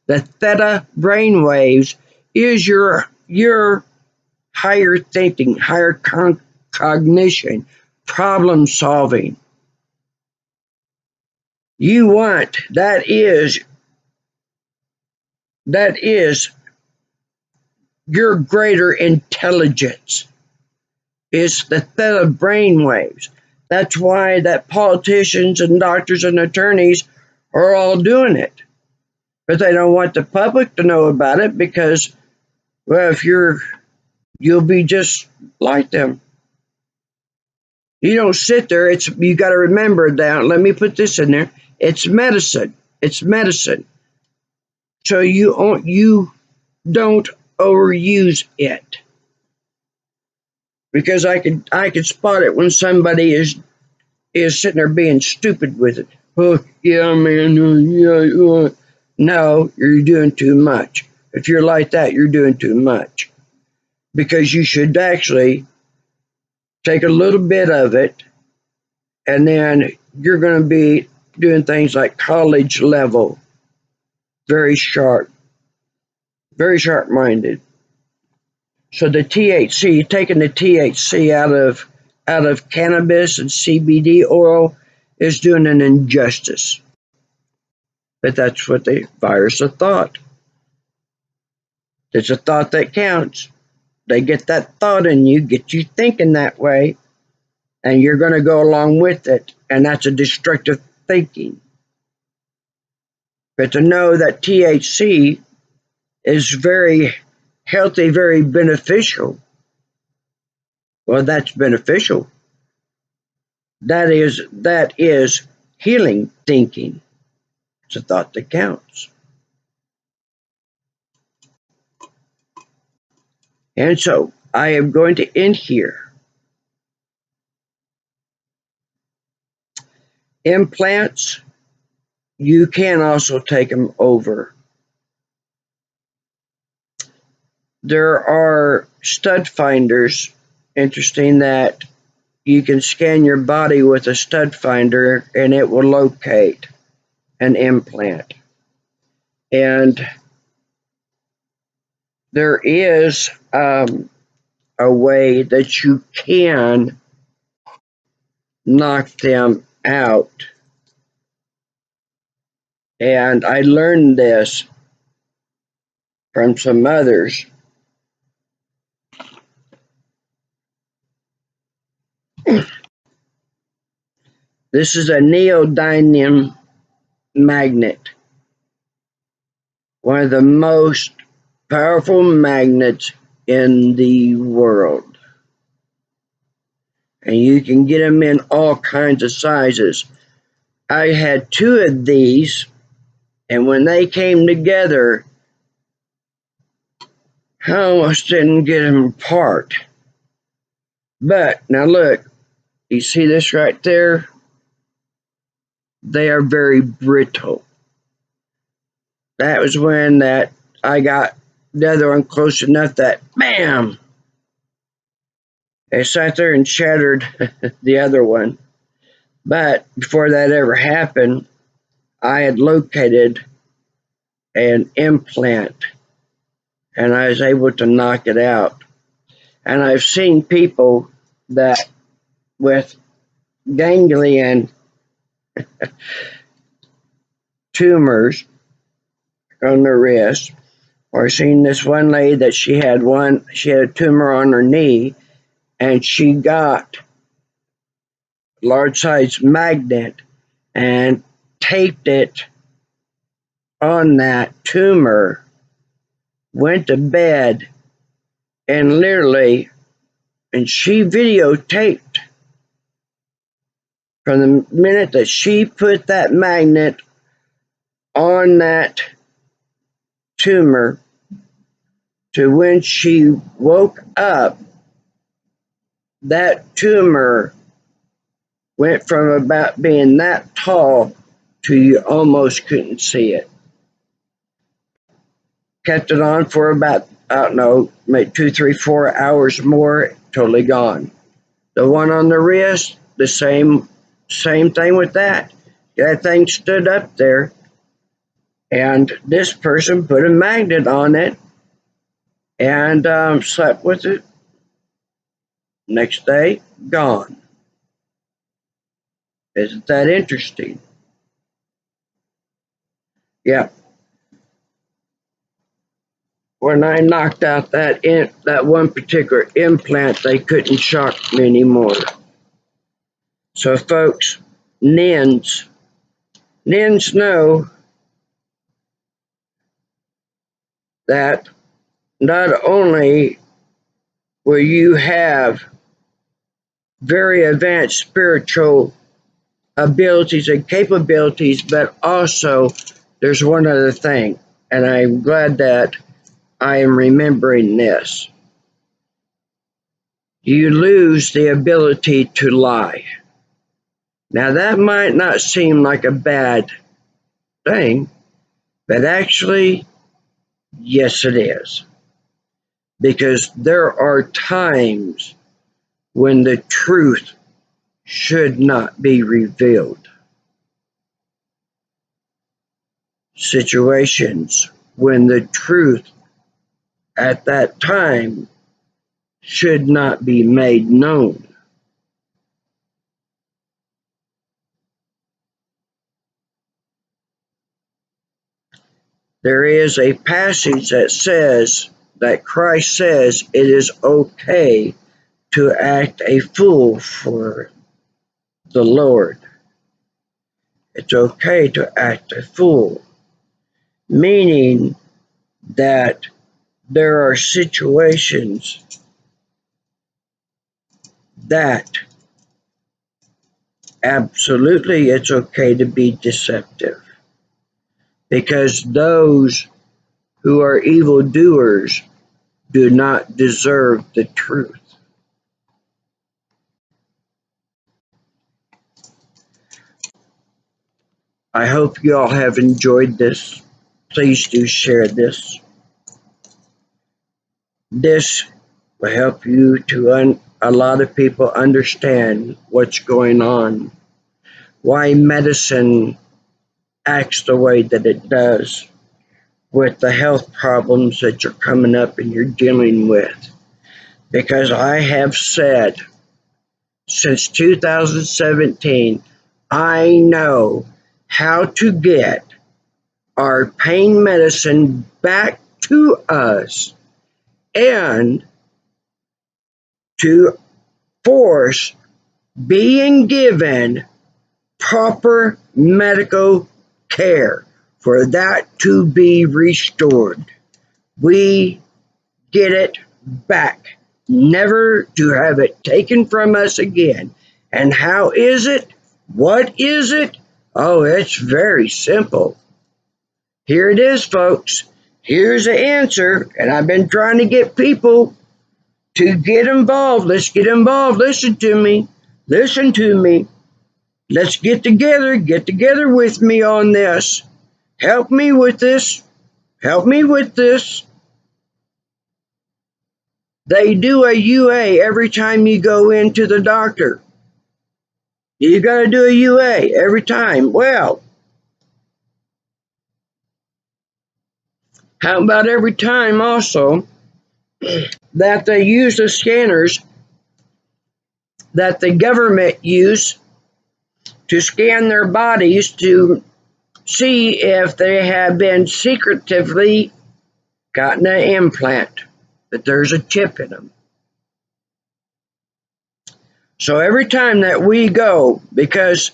Speaker 1: The theta brainwaves is your higher thinking, higher cognition, problem solving. You want that is your greater intelligence. It's the theta brainwaves. That's why that politicians and doctors and attorneys are all doing it. But they don't want the public to know about it because, well, if you'll be just like them. You don't sit there. You got to remember that. Let me put this in there. It's medicine. It's medicine. So you don't overuse it. Because I could spot it when somebody is sitting there being stupid with it. Oh yeah, man. Yeah. No, you're doing too much. If you're like that, you're doing too much. Because you should actually take a little bit of it, and then you're going to be doing things like college level, very sharp-minded. So the THC, taking the THC out of cannabis and CBD oil is doing an injustice. But that's what the virus of thought. It's a thought that counts. They get that thought in you, get you thinking that way, and you're going to go along with it. And that's a destructive thinking. But to know that THC is very healthy, very beneficial, well, that's beneficial. That is healing thinking. It's a thought that counts. And so I am going to end here. Implants, you can also take them over. There are stud finders. Interesting that you can scan your body with a stud finder and it will locate an implant. And there is a way that you can knock them out. And I learned this from some others. This is a Neodymium Magnet, one of the most powerful magnets in the world. And you can get them in all kinds of sizes. I had 2 of these, and when they came together, I almost didn't get them apart. But now look, you see this right there? They are very brittle. That was when I got the other one close enough that bam! It sat there and shattered the other one. But before that ever happened, I had located an implant. and I was able to knock it out. And I've seen people that with ganglion tumors on their wrist, or seen this one lady that she had a tumor on her knee, and she got large size magnet and taped it on that tumor, went to bed, and literally, and she videotaped from the minute that she put that magnet on that tumor to when she woke up. That tumor went from about being that tall to you almost couldn't see it. Kept it on for about, I don't know, maybe 2, 3, 4 hours more, totally gone. The one on the wrist, the same thing with that. That thing stood up there, and this person put a magnet on it and slept with it. Next day, gone. Isn't that interesting? Yeah. When I knocked out that one particular implant, they couldn't shock me anymore. So, folks, N.I.N.s know that not only will you have very advanced spiritual abilities and capabilities, but also there's one other thing, and I'm glad that I am remembering this. You lose the ability to lie. Now, that might not seem like a bad thing, but actually, yes, it is. Because there are times when the truth should not be revealed. Situations when the truth at that time should not be made known. There is a passage that Christ says it is okay to act a fool for the Lord. It's okay to act a fool, meaning that there are situations that absolutely it's okay to be deceptive, because those who are evildoers do not deserve the truth. I hope you all have enjoyed this. Please do share this. This will help you to a lot of people understand what's going on, why medicine acts the way that it does with the health problems that you're coming up and you're dealing with. Because I have said since 2017, I know how to get our pain medicine back to us and to force being given proper medical care for that to be restored. We get it back, never to have it taken from us again. And how is it? What is it? Oh, it's very simple. Here it is, folks. Here's the answer, and I've been trying to get people to get involved. Let's get involved. Listen to me. Listen to me. Let's get together with me on this. Help me with this. Help me with this. They do a UA every time you go into the doctor. You got to do a UA every time. Well, How about every time also that they use the scanners that the government use to scan their bodies to see if they have been secretively gotten an implant, that there's a chip in them. So every time that we go, because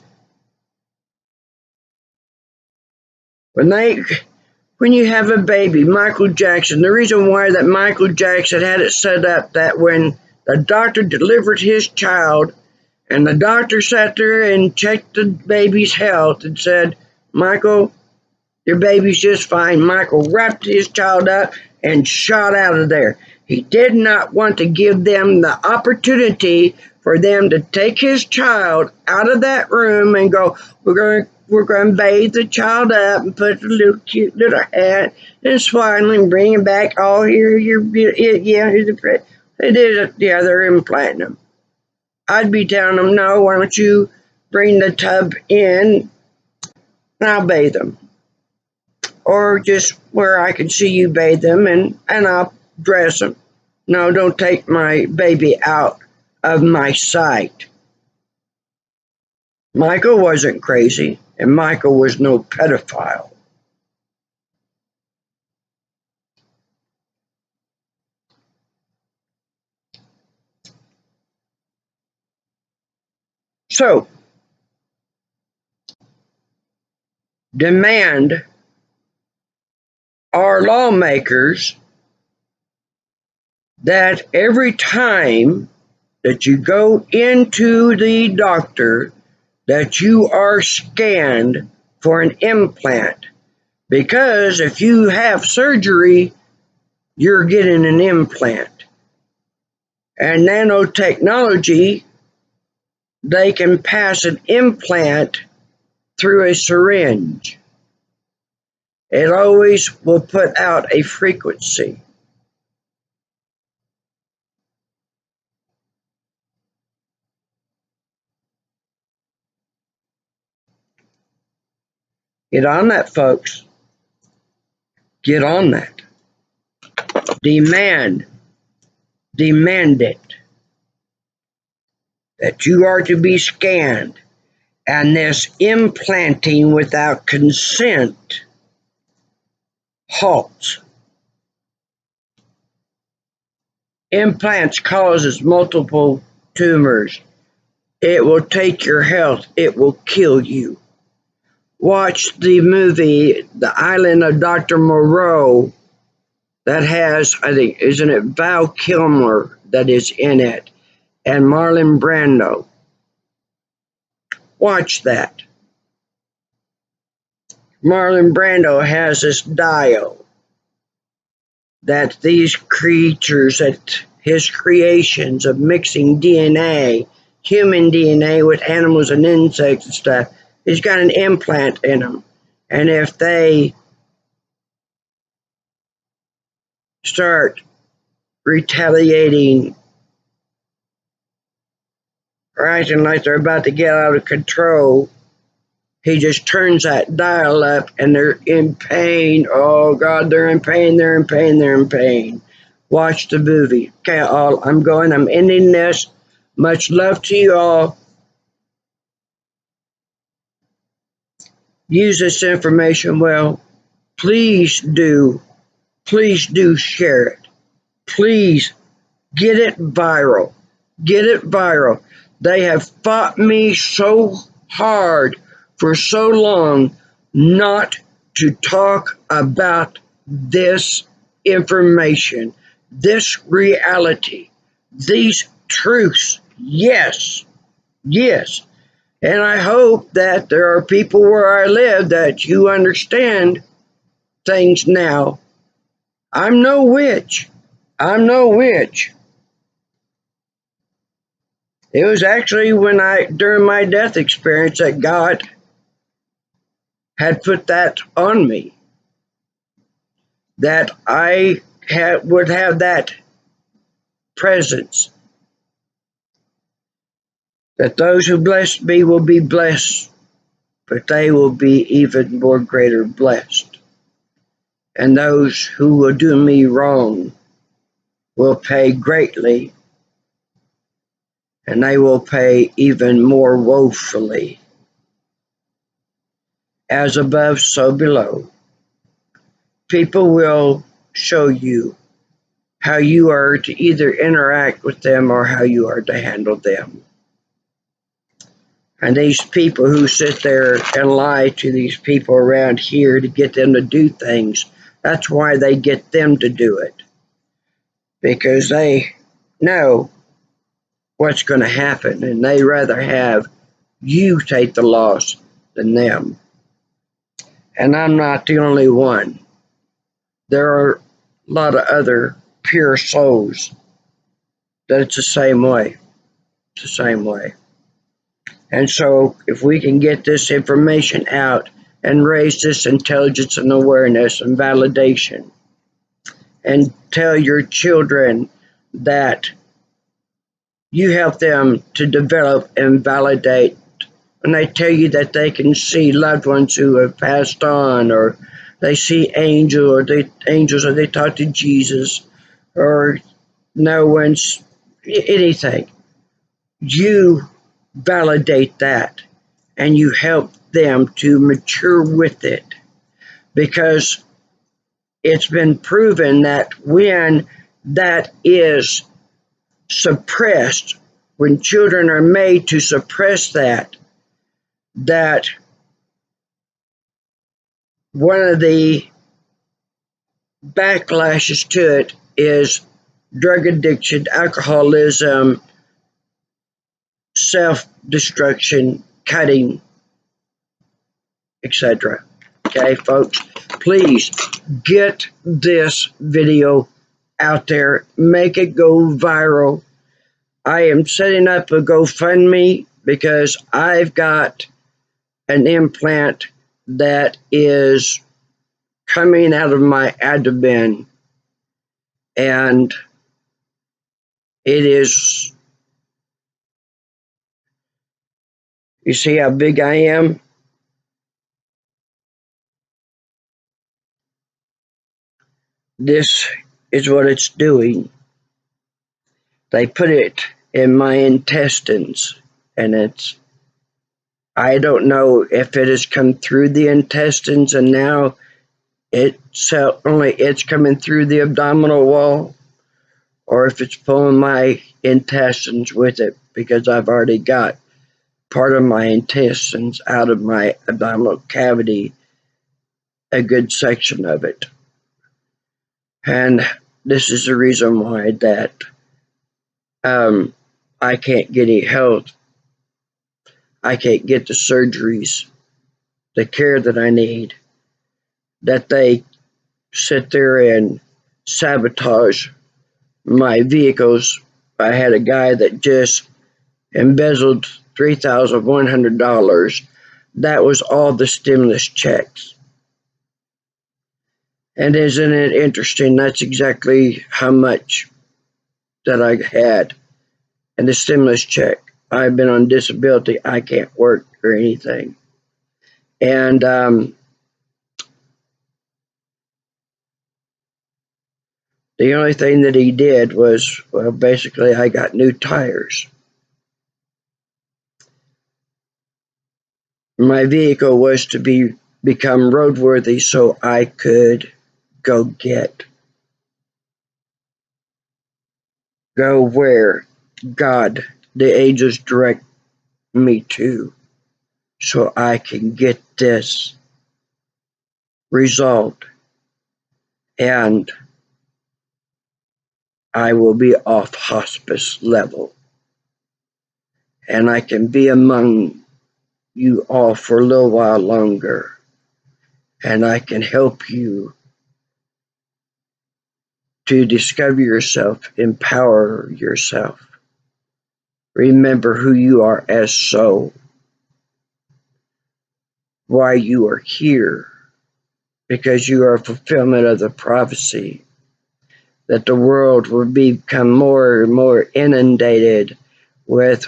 Speaker 1: when you have a baby, Michael Jackson, the reason why that Michael Jackson had it set up that when the doctor delivered his child and the doctor sat there and checked the baby's health and said, Michael, your baby's just fine. Michael wrapped his child up and shot out of there. He did not want to give them the opportunity for them to take his child out of that room and go, we're going to bathe the child up and put a little cute little hat and smile and bring him back. Oh, here's the present. They're implanting them. I'd be telling them, no, why don't you bring the tub in and I'll bathe them. Or just where I can see you bathe them and I'll dress them. No, don't take my baby out of my sight. Michael wasn't crazy, and Michael was no pedophile. So, demand our lawmakers that every time that you go into the doctor, that you are scanned for an implant. Because if you have surgery, you're getting an implant. And nanotechnology, they can pass an implant through a syringe. It always will put out a frequency. Get on that, folks. Get on that. Demand it that you are to be scanned, and this implanting without consent halts. Implants causes multiple tumors. It will take your health. It will kill you. Watch the movie The Island of Dr. Moreau that has, I think, isn't it Val Kilmer that is in it, and Marlon Brando. Watch that. Marlon Brando has this dial that these creatures, that his creations of mixing DNA, human DNA with animals and insects and stuff, he's got an implant in them. And if they start retaliating or acting like they're about to get out of control, he just turns that dial up and they're in pain. Oh God, they're in pain, they're in pain, they're in pain. Watch the movie. Okay, I'm ending this. Much love to you all. Use this information well. Please do share it. Please get it viral. Get it viral. They have fought me so hard for so long not to talk about this information, this reality, these truths. Yes, yes. And I hope that there are people where I live that you understand things now. I'm no witch. I'm no witch. It was actually during my death experience, that God had put that on me, that I would have that presence, that those who bless me will be blessed, but they will be even more greater blessed. and those who will do me wrong will pay greatly, and they will pay even more woefully. As above, so below. People will show you how you are to either interact with them or how you are to handle them. And these people who sit there and lie to these people around here to get them to do things, that's why they get them to do it. Because they know what's going to happen, and they rather have you take the loss than them. And I'm not the only one. There are a lot of other pure souls that it's the same way. It's the same way. And so if we can get this information out and raise this intelligence and awareness and validation, and tell your children that you help them to develop and validate, and they tell you that they can see loved ones who have passed on, or they see angels, or they talk to Jesus, or no one's anything. You validate that, and you help them to mature with it, because it's been proven that when that is suppressed, when children are made to suppress that one of the backlashes to it is drug addiction, alcoholism, self-destruction, cutting, etc. Okay, folks, please get this video out there. Make it go viral. I am setting up a GoFundMe because I've got an implant that is coming out of my abdomen, and it is, you see how big I am? This is what it's doing. They put it in my intestines, and I don't know if it has come through the intestines and now it's coming through the abdominal wall, or if it's pulling my intestines with it, because I've already got part of my intestines out of my abdominal cavity, a good section of it. And this is the reason why that I can't get any help. I can't get the surgeries, the care that I need, that they sit there and sabotage my vehicles. I had a guy that just embezzled $3,100. That was all the stimulus checks. And isn't it interesting? That's exactly how much that I had. And the stimulus check. I've been on disability. I can't work or anything. And the only thing that he did was, well, basically, I got new tires. My vehicle was to become roadworthy so I could go where God, the angels direct me to, so I can get this resolved, and I will be off hospice level, and I can be among you all for a little while longer, and I can help you to discover yourself, empower yourself. Remember who you are as soul, why you are here, because you are a fulfillment of the prophecy that the world will become more and more inundated with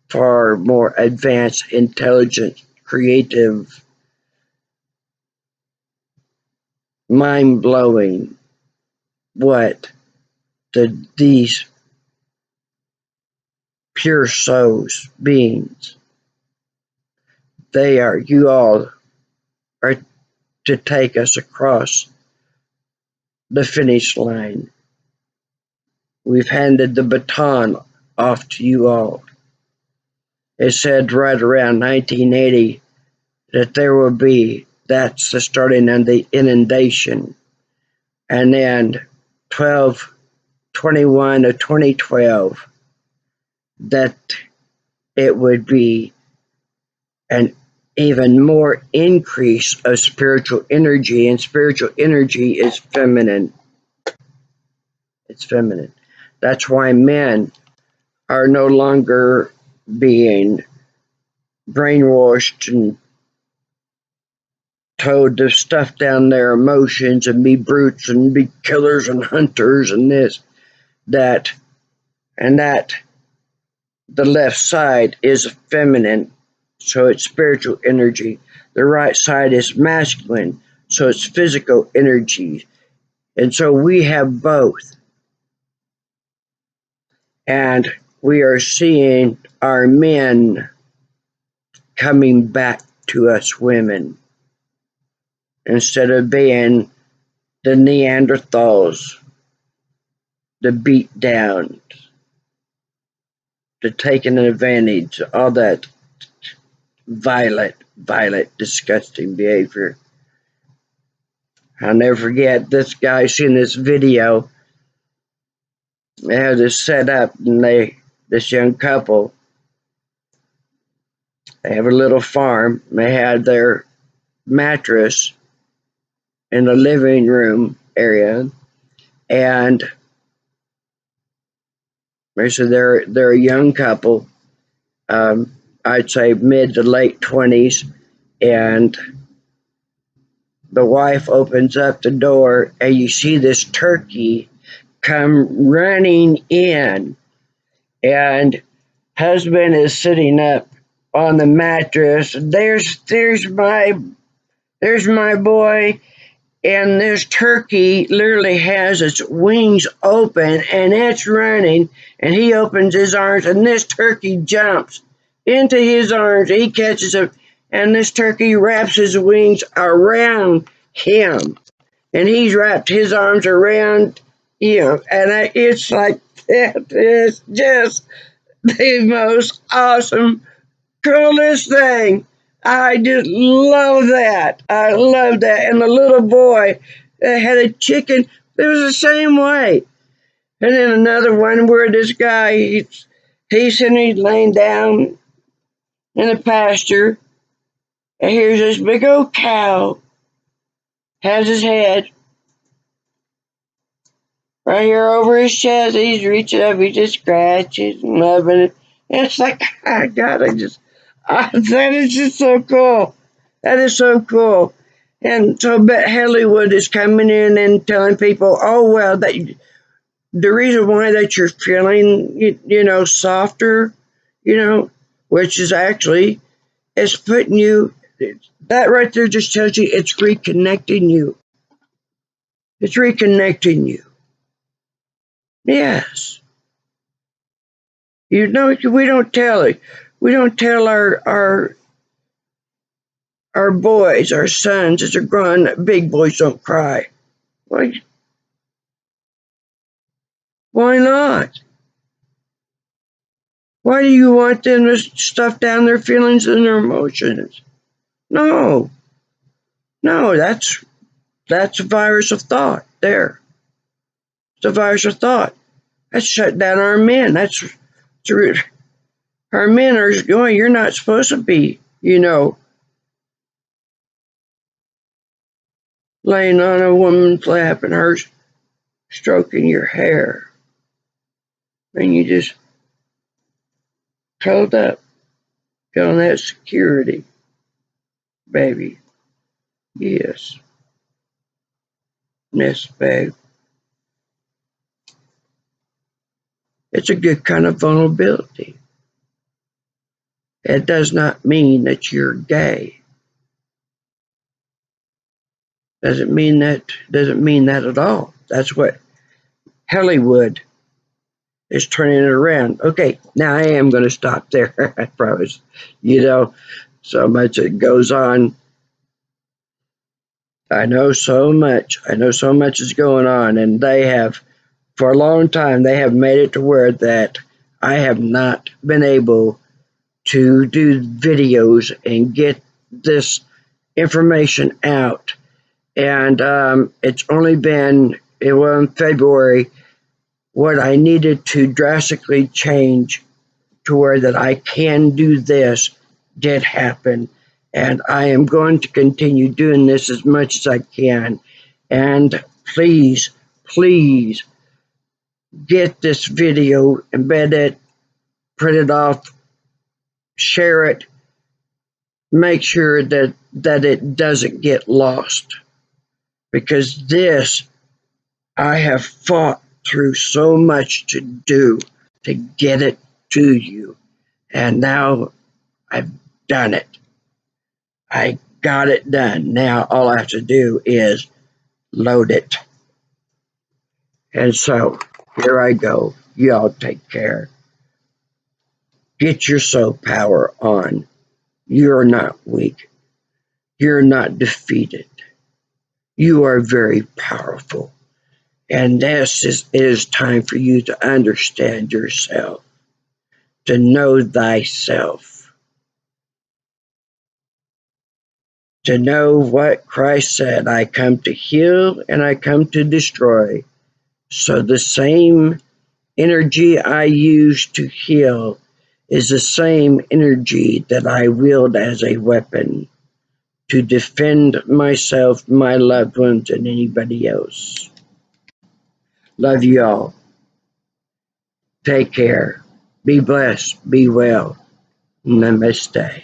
Speaker 1: far more advanced, intelligent, creative mind-blowing what these pure souls, beings, you all are to take us across the finish line. We've handed the baton off to you all. It said right around 1980 that there will be, that's the starting of the inundation. And then 12/21 of 2012, that it would be an even more increase of spiritual energy, and spiritual energy is feminine. It's feminine. That's why men are no longer being brainwashed and told to stuff down their emotions and be brutes and be killers and hunters and this, that, and that. The left side is feminine, so it's spiritual energy. The right side is masculine, so it's physical energy. And so we have both. And we are seeing our men coming back to us women instead of being the Neanderthals, the beat down, the taking advantage, all that violent, disgusting behavior. I'll never forget this guy seeing this video. They had this set up, and this young couple, they have a little farm. They had their mattress in the living room area, and they said they're a young couple. I'd say mid to late 20s, and the wife opens up the door, and you see this turkey come running in, and husband is sitting up on the mattress. There's my boy, and this turkey literally has its wings open, and it's running, and he opens his arms, and this turkey jumps into his arms. He catches him, and this turkey wraps his wings around him, and he's wrapped his arms around him, and it's like, that is just the most awesome, coolest thing. I just love that. I love that. And the little boy that had a chicken, it was the same way. And then another one where this guy, he's laying down in the pasture, and here's this big old cow, has his head right here over his chest. He's reaching up, he just scratches and loving it. And it's like, oh God, that is just so cool. That is so cool. And so Hollywood is coming in and telling people, oh, well, the reason why that you're feeling, softer, which is actually, it's putting you, that right there just tells you it's reconnecting you. It's reconnecting you. Yes. We don't tell it. We don't tell our boys, our sons, as they're growing up, big boys don't cry. Why not? Why do you want them to stuff down their feelings and their emotions? No, that's a virus of thought. There, it's a virus of thought. That's shut down our men. That's our men are going. You're not supposed to be, laying on a woman's lap and her stroking your hair, and you just curled up, feeling that security, baby. Yes, babe. It's a good kind of vulnerability. It does not mean that you're gay. Doesn't mean that at all. That's what Hollywood is turning it around. Okay, now I am going to stop there. I promise. So much that goes on. I know so much. I know so much is going on, and they have, for a long time, they have made it to where that I have not been able to do videos and get this information out. And it's only been in February what I needed to drastically change to where that I can do this did happen. And I am going to continue doing this as much as I can. And please, please get this video, embed it, print it off, share it, make sure that it doesn't get lost. Because this, I have fought through so much to do to get it to you. And now I've done it. I got it done. Now all I have to do is load it. And so here I go. Y'all take care. Get your soul power on. You're not weak. You're not defeated. You are very powerful. And it is time for you to understand yourself, to know thyself, to know what Christ said, I come to heal and I come to destroy. So the same energy I use to heal is the same energy that I wield as a weapon to defend myself, my loved ones, and anybody else. Love you all. Take care. Be blessed. Be well. Namaste.